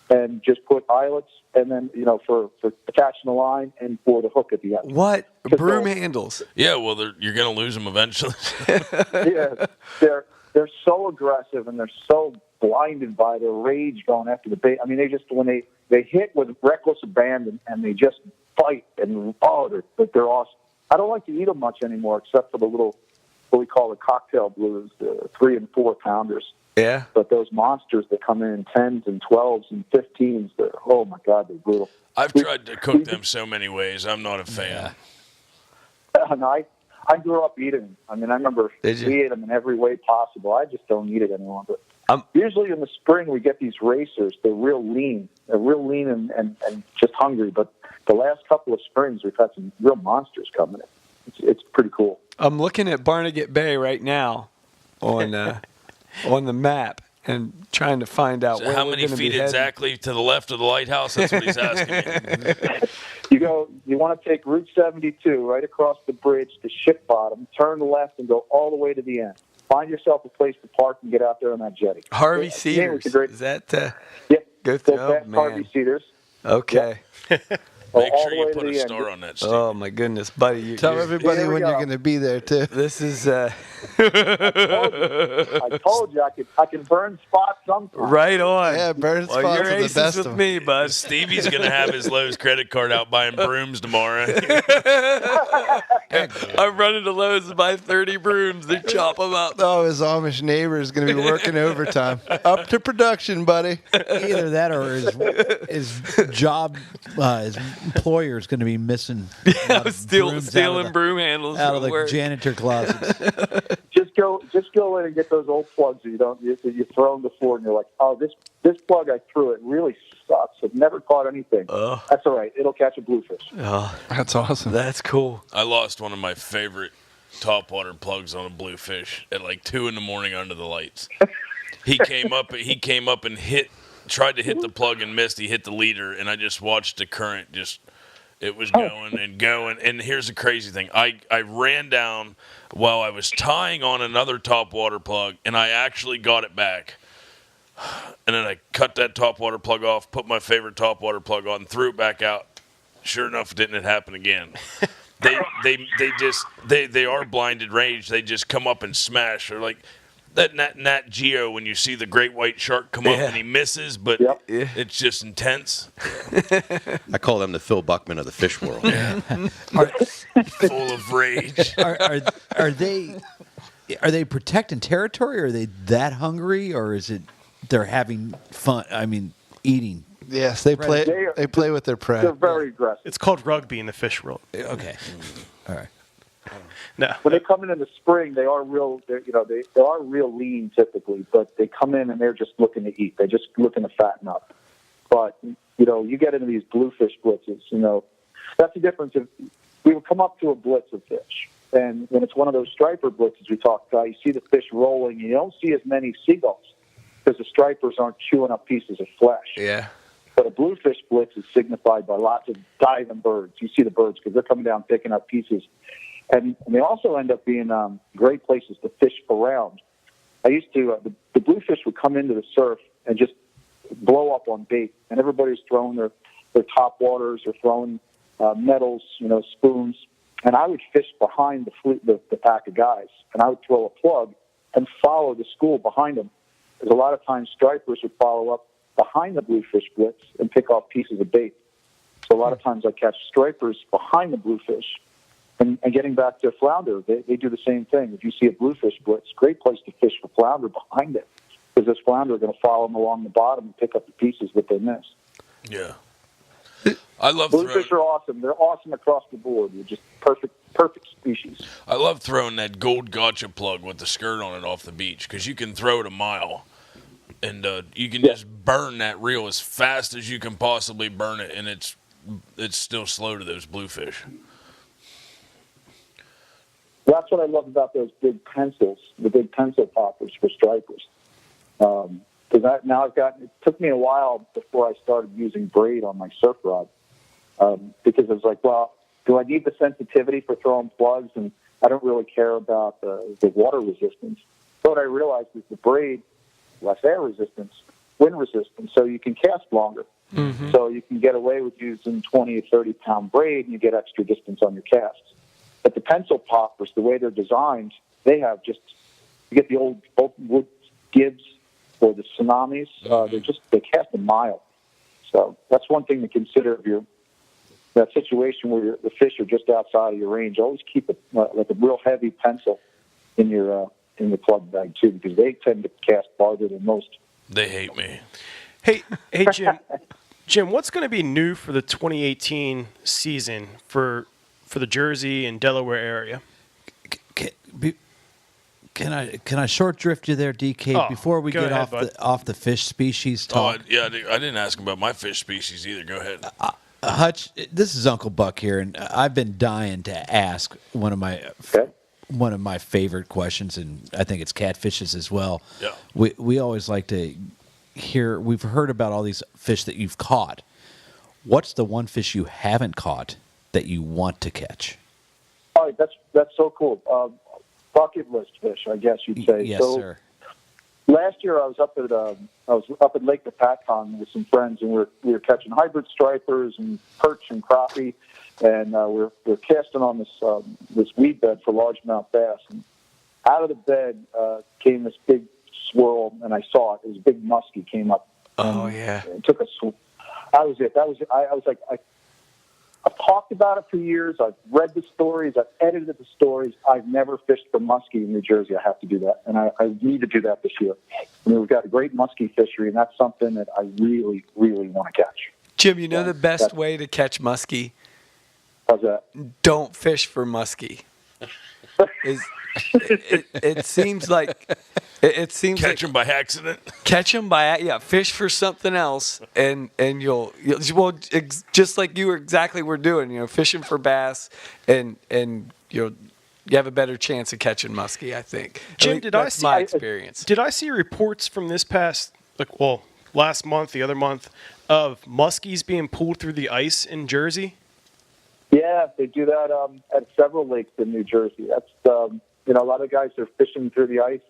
and just put eyelets, and then for catching the line and for the hook at the end. What? Broom handles? Yeah, well, you're going to lose them eventually. Yeah, they're so aggressive and they're so blinded by their rage going after the bait. I mean, they just when they hit with reckless abandon and they just fight and they're awesome. I don't like to eat them much anymore, except for the little what we call the cocktail blues, the 3 and 4 pounders. Yeah. But those monsters that come in 10s and 12s and 15s, oh my God, they're brutal. I've tried to cook them so many ways. I'm not a fan. And I grew up eating them. I mean, I remember we ate them in every way possible. I just don't eat it anymore. But usually in the spring we get these racers. They're real lean. They're real lean and just hungry. But the last couple of springs we've had some real monsters coming in. It's pretty cool. I'm looking at Barnegat Bay right now on the map and trying to find out So where how we're many gonna feet be heading. exactly to the left of the lighthouse? That's what he's asking me. You want to take Route 72 right across the bridge to Ship Bottom, turn left, and go all the way to the end. Find yourself a place to park and get out there on that jetty. Harvey Yeah, Cedars. Is that Yep. go through? Oh, Past man. Harvey Cedars. Okay. Make all sure the you way put to a the end. star on that, Steve. Oh my goodness, buddy! Tell everybody Here we when go. you're going to be there too. This is I told you I can burn spots sometimes. right on. Yeah, burn Well, spots you're are the aces best with of 'em. me, bud. Stevie's going to have his Lowe's credit card out buying brooms tomorrow. I'm running to Lowe's to buy 30 brooms to chop them up. Oh, his Amish neighbor is going to be working overtime. Up to production, buddy. Either that or his job, his employer is going to be missing a lot of brooms Stealing broom handles out from of the work. janitor closets. Just go in and get those old plugs that you throw them before, and you're like, oh, this plug I threw, it really sucks. I've never caught anything. That's all right. It'll catch a bluefish. Oh, That's awesome. that's cool. I lost one of my favorite topwater plugs on a bluefish at like 2 a.m. under the lights. He came up and tried to hit the plug and missed. He hit the leader, and I just watched the current it was going and going. And here's the crazy thing. I ran down while I was tying on another topwater plug, and I actually got it back. And then I cut that topwater plug off, put my favorite topwater plug on, threw it back out. Sure enough, didn't it happen again? They are blinded rage. They just come up and smash. They're like that Nat Geo when you see the great white shark come up and he misses, but it's just intense. I call them the Phil Buckman of the fish world. Full of rage. Are they protecting territory? Or are they that hungry, or is it they're having fun? I mean, eating. Yes, they play. They play with their prey. They're very aggressive. It's called rugby in the fish world. Okay, all right. No. When they come in the spring, they are real. They are real lean typically, but they come in and they're just looking to eat. They're just looking to fatten up. But you get into these bluefish blitzes. That's the difference. If we would come up to a blitz of fish, and when it's one of those striper blitzes we talked about, you see the fish rolling, and you don't see as many seagulls because the stripers aren't chewing up pieces of flesh. Yeah. But a bluefish blitz is signified by lots of diving birds. You see the birds because they're coming down picking up pieces. And they also end up being great places to fish around. I used to, the bluefish would come into the surf and just blow up on bait. And everybody's throwing their top waters or throwing metals, spoons. And I would fish behind the pack of guys. And I would throw a plug and follow the school behind them. Because a lot of times stripers would follow up behind the bluefish blitz and pick off pieces of bait. So a lot of times I catch stripers behind the bluefish. And getting back to flounder, they do the same thing. If you see a bluefish blitz, great place to fish for flounder behind it, because those flounder are going to follow them along the bottom and pick up the pieces that they miss. Yeah. I love bluefish are awesome. They're awesome across the board. They're just perfect species. I love throwing that gold gotcha plug with the skirt on it off the beach, because you can throw it a mile, and you can just burn that reel as fast as you can possibly burn it, and it's still slow to those bluefish. That's what I love about those big pencils, the big pencil poppers for stripers. Because it took me a while before I started using braid on my surf rod. Because I was like, well, do I need the sensitivity for throwing plugs? And I don't really care about the water resistance. But what I realized is the braid, less air resistance, wind resistance, so you can cast longer. Mm-hmm. So you can get away with using 20 or 30-pound braid, and you get extra distance on your casts. But the pencil poppers, the way they're designed, they have you get the old wood Gibbs or the tsunamis. They cast a mile. So that's one thing to consider if that situation where the fish are just outside of your range. Always keep like a real heavy pencil in the plug bag too, because they tend to cast farther than most. They hate me. Hey, Jim. Jim, what's going to be new for the 2018 season for the Jersey and Delaware area? Can I short drift you there, DK, before we get off the fish species talk? I didn't ask him about my fish species either. Go ahead. Hutch, this is Uncle Buck here, and I've been dying to ask one of my favorite questions, and I think it's catfishes as well. Yeah. We always like to hear. We've heard about all these fish that you've caught. What's the one fish you haven't caught that you want to catch? All right, that's so cool. Bucket list fish, I guess you'd say. Yes, sir. Last year I was up at Lake Patcon with some friends, and we were catching hybrid stripers and perch and crappie, and we're casting on this weed bed for largemouth bass. And out of the bed came this big swirl, and I saw it. It was a big muskie came up. Oh yeah! It took a swirl. That was it. I was like, I've talked about it for years. I've read the stories. I've edited the stories. I've never fished for muskie in New Jersey. I have to do that, and I need to do that this year. I mean, we've got a great muskie fishery, and that's something that I really, really want to catch. Jim, you know the best way to catch muskie? How's that? Don't fish for muskie. It seems like catch them by accident. Catch them by fish for something else, and you'll just like you exactly were doing, fishing for bass, and you have a better chance of catching muskie, I think. Jim, that's my experience. Did I see reports from this past last month, the other month, of muskies being pulled through the ice in Jersey? Yeah, they do that at several lakes in New Jersey. That's a lot of guys are fishing through the ice,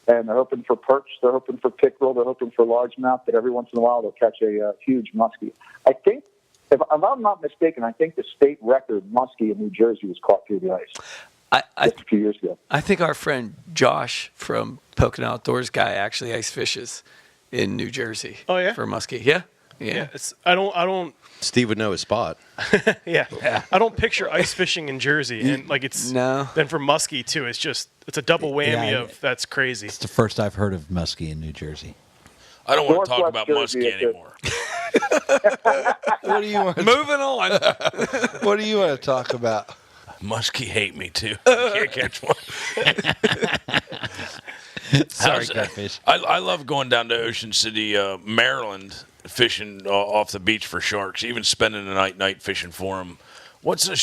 and they're hoping for perch, they're hoping for pickerel, they're hoping for largemouth, but every once in a while they'll catch a huge muskie. I think, if I'm not mistaken, I think the state record muskie in New Jersey was caught through the ice just a few years ago. I think our friend Josh from Pocono Outdoors Guy actually ice fishes in New Jersey. Oh yeah, for muskie. Yeah. I don't. Steve would know his spot. Yeah. I don't picture ice fishing in Jersey, and then for muskie too. It's a double whammy of that's crazy. It's the first I've heard of muskie in New Jersey. I don't want to talk about muskie anymore. What do you want? Moving on. What do you want to talk about? Muskie hate me too. You can't catch one. Sorry, catfish. I love going down to Ocean City, Maryland, fishing off the beach for sharks. Even spending the night fishing for them. What's the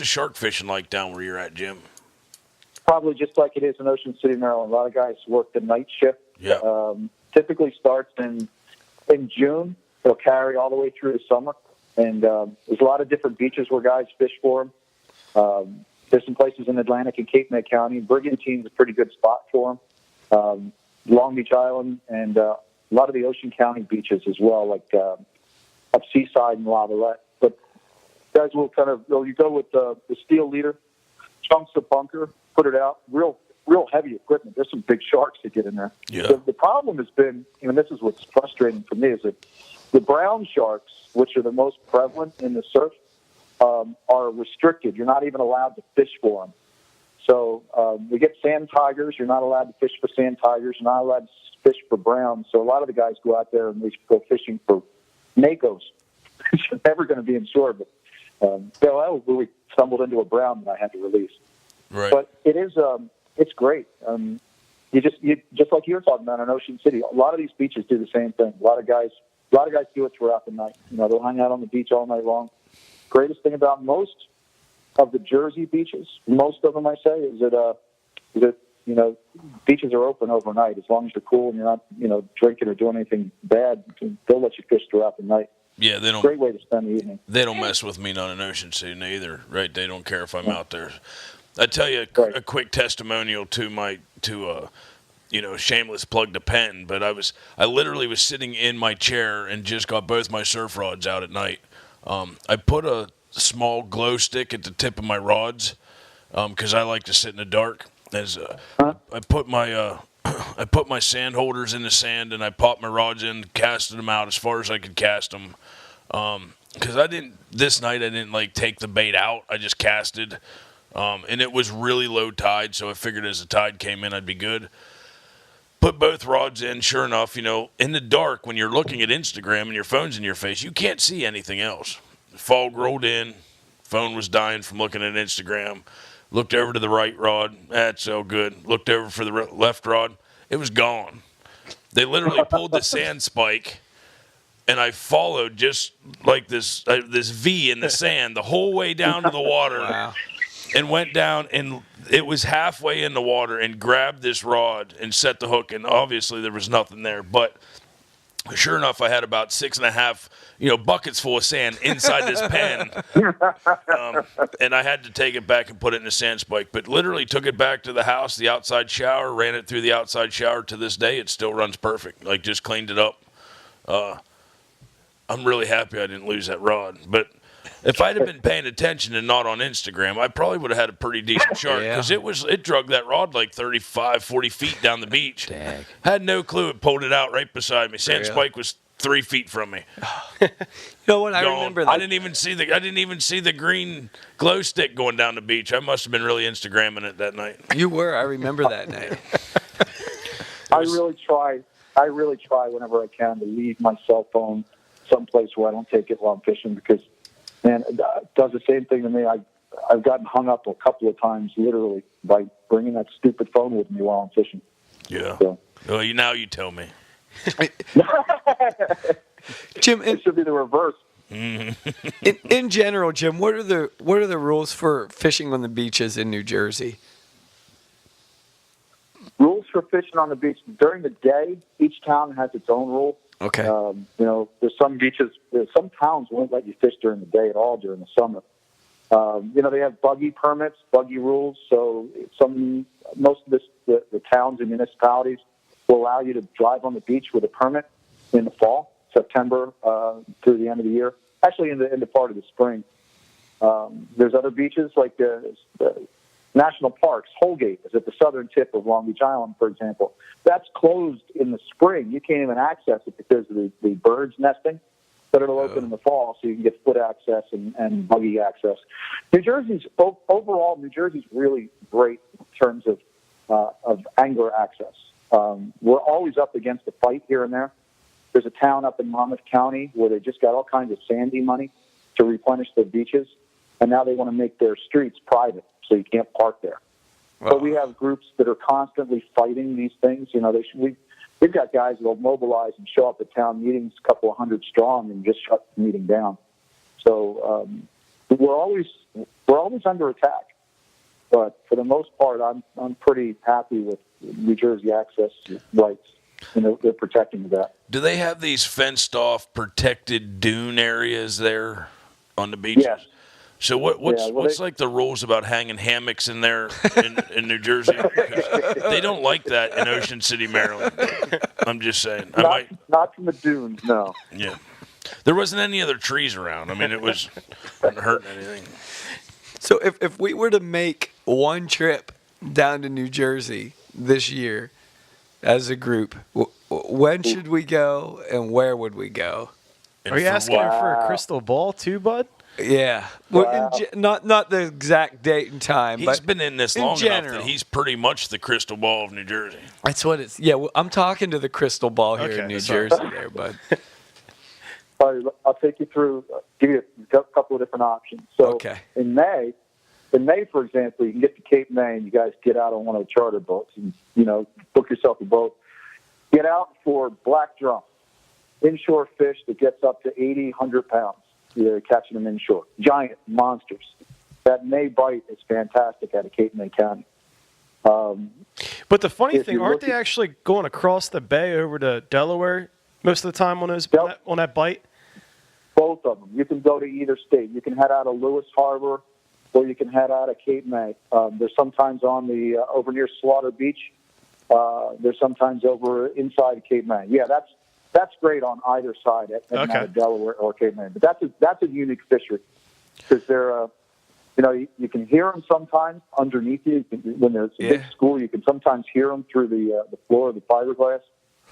shark fishing like down where you're at, Jim? Probably just like it is in Ocean City, Maryland. A lot of guys work the night shift. Yeah. Typically starts in June. They'll carry all the way through the summer. And there's a lot of different beaches where guys fish for them. There's some places in Atlantic and Cape May County. Brigantine's a pretty good spot for them. Long Beach Island and a lot of the Ocean County beaches as well, like up Seaside and Lavalette. But guys will you go with the steel leader, chunks of bunker, put it out, real real heavy equipment. There's some big sharks that get in there. Yeah. The problem has been, this is what's frustrating for me, is that the brown sharks, which are the most prevalent in the surf, are restricted. You're not even allowed to fish for them. So we get sand tigers. You're not allowed to fish for sand tigers. You're not allowed to fish for browns. So a lot of the guys go out there and they go fishing for makos. You're never going to be inshore, but we stumbled into a brown that I had to release. Right. But it is, it's great. You just like you were talking about in Ocean City. A lot of these beaches do the same thing. A lot of guys do it throughout the night. They'll hang out on the beach all night long. Greatest thing about most of the Jersey beaches, most of them I say, is that beaches are open overnight. As long as you're cool and you're not drinking or doing anything bad, they'll let you fish throughout the night. Yeah, they don't. Great way to spend the evening. They don't mess with me not in Ocean City either, right? They don't care if I'm out there. I tell you a quick testimonial to shameless plug to Penn, but I literally was sitting in my chair and just got both my surf rods out at night. I put a small glow stick at the tip of my rods because I like to sit in the dark. I put my sand holders in the sand and I popped my rods in, casted them out as far as I could cast them. Because this night I didn't take the bait out. I just casted, and it was really low tide, so I figured as the tide came in, I'd be good. Put both rods in. Sure enough, in the dark when you're looking at Instagram and your phone's in your face, you can't see anything else. The fog rolled in. Phone was dying from looking at Instagram. Looked over to the right rod. That's so good. Looked over for the left rod. It was gone. They literally pulled the sand spike, and I followed just like this V in the sand the whole way down to the water. Wow. And went down, and it was halfway in the water, and grabbed this rod and set the hook, and obviously there was nothing there. But sure enough, I had about 6.5, buckets full of sand inside this pen, and I had to take it back and put it in a sand spike. But literally took it back to the house, the outside shower, ran it through the outside shower. To this day, it still runs perfect. Just cleaned it up. I'm really happy I didn't lose that rod, but. If I'd have been paying attention and not on Instagram, I probably would have had a pretty decent shark because it drug that rod 35, 40 feet down the beach. Dang. Had no clue it pulled it out right beside me. Sand spike was 3 feet from me. You know what? I remember that. I didn't even see the green glow stick going down the beach. I must have been really Instagramming it that night. You were. I remember that night. I really try whenever I can to leave my cell phone someplace where I don't take it while I'm fishing because. And it does the same thing to me. I've gotten hung up a couple of times, literally, by bringing that stupid phone with me while I'm fishing. Yeah. So. Well, now you tell me. Jim, it should be the reverse. In general, Jim, what are the rules for fishing on the beaches in New Jersey? Rules for fishing on the beach during the day. Each town has its own rules. Okay. There's some beaches, some towns won't let you fish during the day at all during the summer. They have buggy permits, buggy rules. So most of the towns and municipalities will allow you to drive on the beach with a permit in the fall, September through the end of the year. Actually, in the part of the spring. There's other beaches like the national parks. Holgate is at the southern tip of Long Beach Island, for example. That's closed in the spring. You can't even access it because of the birds nesting, but it'll open in the fall so you can get foot access and buggy access. New Jersey's really great in terms of angler access. We're always up against a fight here and there. There's a town up in Monmouth County where they just got all kinds of sandy money to replenish their beaches, and now they want to make their streets private so you can't park there. Wow. But we have groups that are constantly fighting these things. We've got guys that will mobilize and show up at town meetings, a couple of hundred strong, and just shut the meeting down. So we're always under attack. But for the most part, I'm pretty happy with New Jersey access rights. They're protecting that. Do they have these fenced-off, protected dune areas there on the beaches? Yes. So what's like the rules about hanging hammocks in there in New Jersey? They don't like that in Ocean City, Maryland. I'm just saying. Not from the dunes, no. Yeah. There wasn't any other trees around. I mean, it wasn't hurting anything. So if we were to make one trip down to New Jersey this year as a group, when should we go and where would we go? And Are you for asking what? for a crystal ball too, bud? Yeah. Well, not the exact date and time, He's but been in this in long enough general. that he's pretty much the crystal ball of New Jersey. That's what it's. Yeah, well, I'm talking to the crystal ball here Okay, in New sorry. Jersey there, bud. I'll take you through, give you a couple of different options. So Okay. in May, for example, you can get to Cape May and you guys get out on one of the charter boats and, book yourself a boat. Get out for black drum, inshore fish that gets up to 80, 100 pounds. You're catching them inshore. Giant monsters. That May bite is fantastic out of Cape May County. But the funny If thing, you're aren't they looking- actually going across the bay over to Delaware most of the time on those on that bite? Both of them. You can go to either state. You can head out of Lewis Harbor, or you can head out of Cape May. There's sometimes on the over near Slaughter Beach. There's sometimes over inside Cape May. Yeah, that's great on either side at Okay. Delaware or Cape May. But that's a unique fishery because they're you can hear them sometimes underneath you. When there's a big school, you can sometimes hear them through the floor of the fiberglass,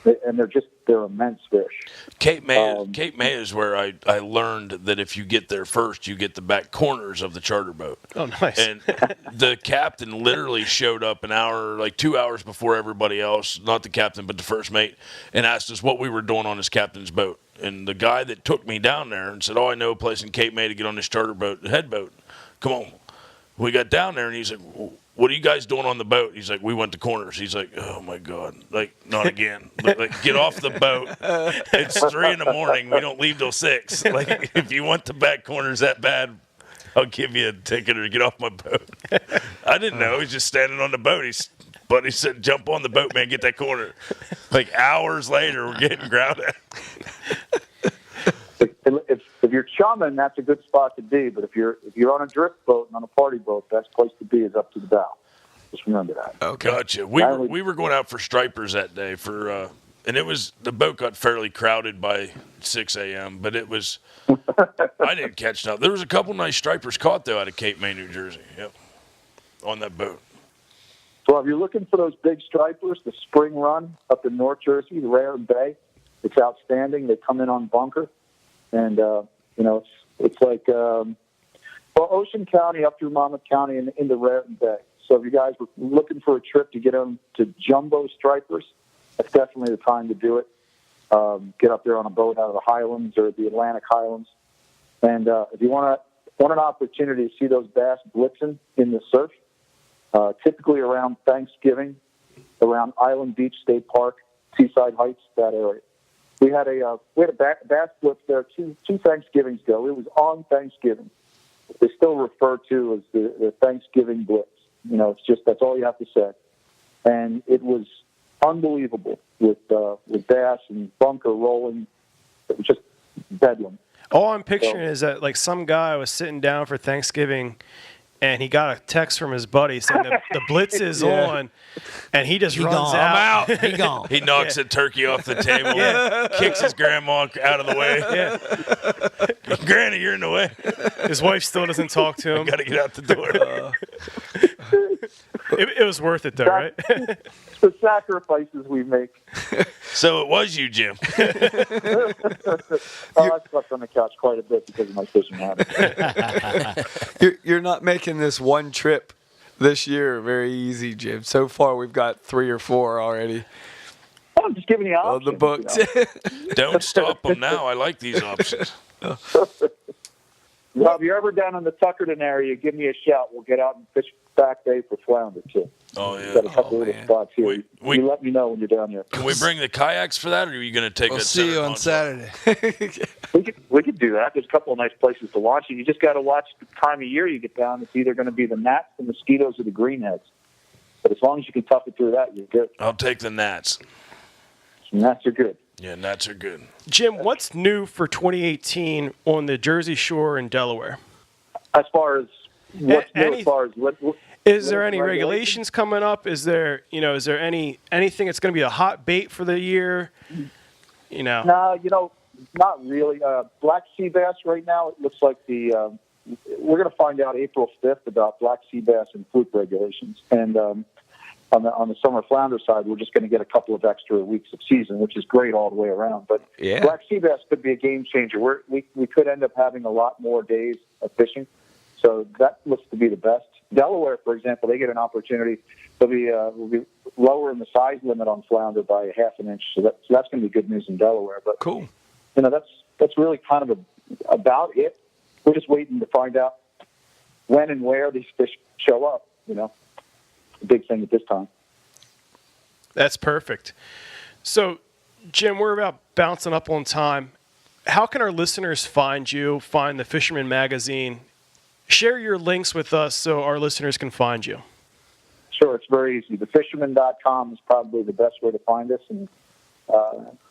and they're immense fish. Cape May is where I learned that if you get there first, you get the back corners of the charter boat. Oh, nice. And the captain literally showed up an hour, like 2 hours before everybody else, not the captain, but the first mate, and asked us what we were doing on his captain's boat. And the guy that took me down there and said, I know a place in Cape May to get on this charter boat, the head boat. Come on. We got down there, and he's like, what are you guys doing on the boat? He's like, we went to corners. He's like, oh, my God. Like, not again. Like, get off the boat. It's 3 a.m. We don't leave till 6. Like, if you want the back corners that bad, I'll give you a ticket or get off my boat. I didn't know. He's just standing on the boat. Buddy said, jump on the boat, man, get that corner. Like, hours later, we're getting grounded. If you're chumming, that's a good spot to be. But if you're on a drift boat and on a party boat, best place to be is up to the bow. Just remember that. Okay. Gotcha. We were going out for stripers that day and the boat got fairly crowded by 6 a.m. But it was I didn't catch nothing. There was a couple nice stripers caught though out of Cape May, New Jersey. Yep, on that boat. So if you're looking for those big stripers, the spring run up in North Jersey, the Raritan Bay, it's outstanding. They come in on bunker. And, it's like, Ocean County up through Monmouth County and into Raritan Bay. So if you guys were looking for a trip to get them to jumbo stripers, that's definitely the time to do it. Get up there on a boat out of the Highlands or the Atlantic Highlands. And if you want an opportunity to see those bass blitzing in the surf, typically around Thanksgiving, around Island Beach State Park, Seaside Heights, that area. We had a bass blitz there two Thanksgivings ago. It was on Thanksgiving. They still refer to as the Thanksgiving blitz. It's just that's all you have to say. And it was unbelievable with bass and bunker rolling. It was just bedlam. All I'm picturing is that like some guy was sitting down for Thanksgiving, and he got a text from his buddy saying the blitz is on, and he just runs out. He gone. He knocks a turkey off the table, kicks his grandma out of the way. Yeah. Granny, you're in the way. His wife still doesn't talk to him. Got to get out the door. It was worth it, though, right? The sacrifices we make. So it was you, Jim. I slept on the couch quite a bit because of my fishing habit. You're not making this one trip this year very easy, Jim. So far, we've got 3 or 4 already. I'm just giving you options. The books. Don't stop them now. I like these options. Well, if you're ever down in the Tuckerton area, give me a shout. We'll get out and fish Back Bay for flounder, too. Oh, yeah. Got a couple little spots here. You let me know when you're down there. Can we bring the kayaks for that, or are you going to take We'll that see you on Saturday. We could do that. There's a couple of nice places to launch it. You just got to watch the time of year you get down. It's either going to be the gnats, the mosquitoes, or the greenheads. But as long as you can tough it through that, you're good. I'll take the gnats. Gnats are good. Yeah, gnats are good. Jim, what's new for 2018 on the Jersey Shore in Delaware? As far as what's new, as far as what is there any regulations coming up? Is there anything that's going to be a hot bait for the year? No, not really. Black sea bass right now. It looks like the we're going to find out April 5th about black sea bass and fluke regulations. And on the summer flounder side, we're just going to get a couple of extra weeks of season, which is great all the way around. But black sea bass could be a game changer. We could end up having a lot more days of fishing. So that looks to be the best. Delaware, for example, they get an opportunity. We'll be lowering the size limit on flounder by half an inch. So that's going to be good news in Delaware. But cool. That's really kind of about it. We're just waiting to find out when and where these fish show up. The big thing at this time. That's perfect. So, Jim, we're about bouncing up on time. How can our listeners find you, find the Fisherman Magazine? Share your links with us so our listeners can find you. Sure, it's very easy. Thefisherman.com is probably the best way to find us. And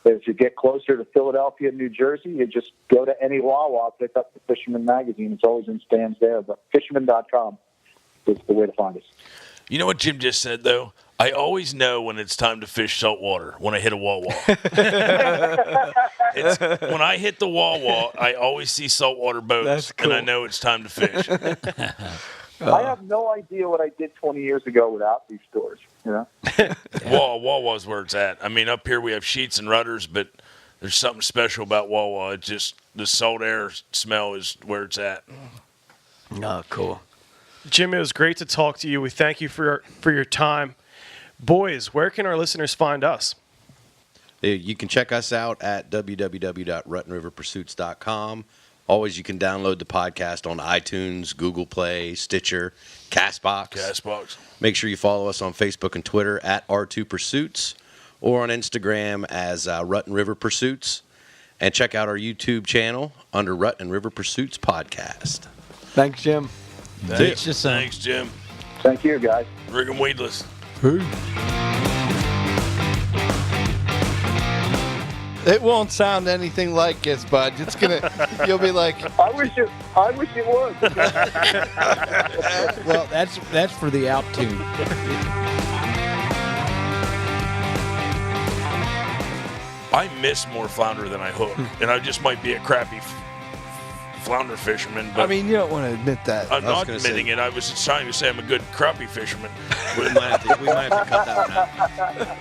as you get closer to Philadelphia, New Jersey, you just go to any Wawa, pick up the Fisherman Magazine. It's always in stands there. But fisherman.com is the way to find us. You know what Jim just said, though? I always know when it's time to fish saltwater when I hit a Wawa. When I hit the Wawa, I always see saltwater boats, and I know it's time to fish. I have no idea what I did 20 years ago without these stores. Wawa's where it's at. I mean, up here we have sheets and rudders, but there's something special about Wawa. It's just the salt air smell is where it's at. Oh, cool. Jim, it was great to talk to you. We thank you for your time. Boys, where can our listeners find us? You can check us out at www.ruttenriverpursuits.com. Always, you can download the podcast on iTunes, Google Play, Stitcher, Castbox. Make sure you follow us on Facebook and Twitter at R2 Pursuits or on Instagram as Rutten River Pursuits. And check out our YouTube channel under Rutten River Pursuits Podcast. Thanks, Jim. Thanks, Jim. Thank you, guys. Rig 'em weedless. It won't sound anything like this, bud. It's gonna. You'll be like, I wish it would. Well, that's for the out tune. I miss more flounder than I hook, and I just might be a crappy flounder fisherman. But I mean, you don't want to admit that. I'm not admitting it. I was trying to say I'm a good crappie fisherman. We might have to cut that one out.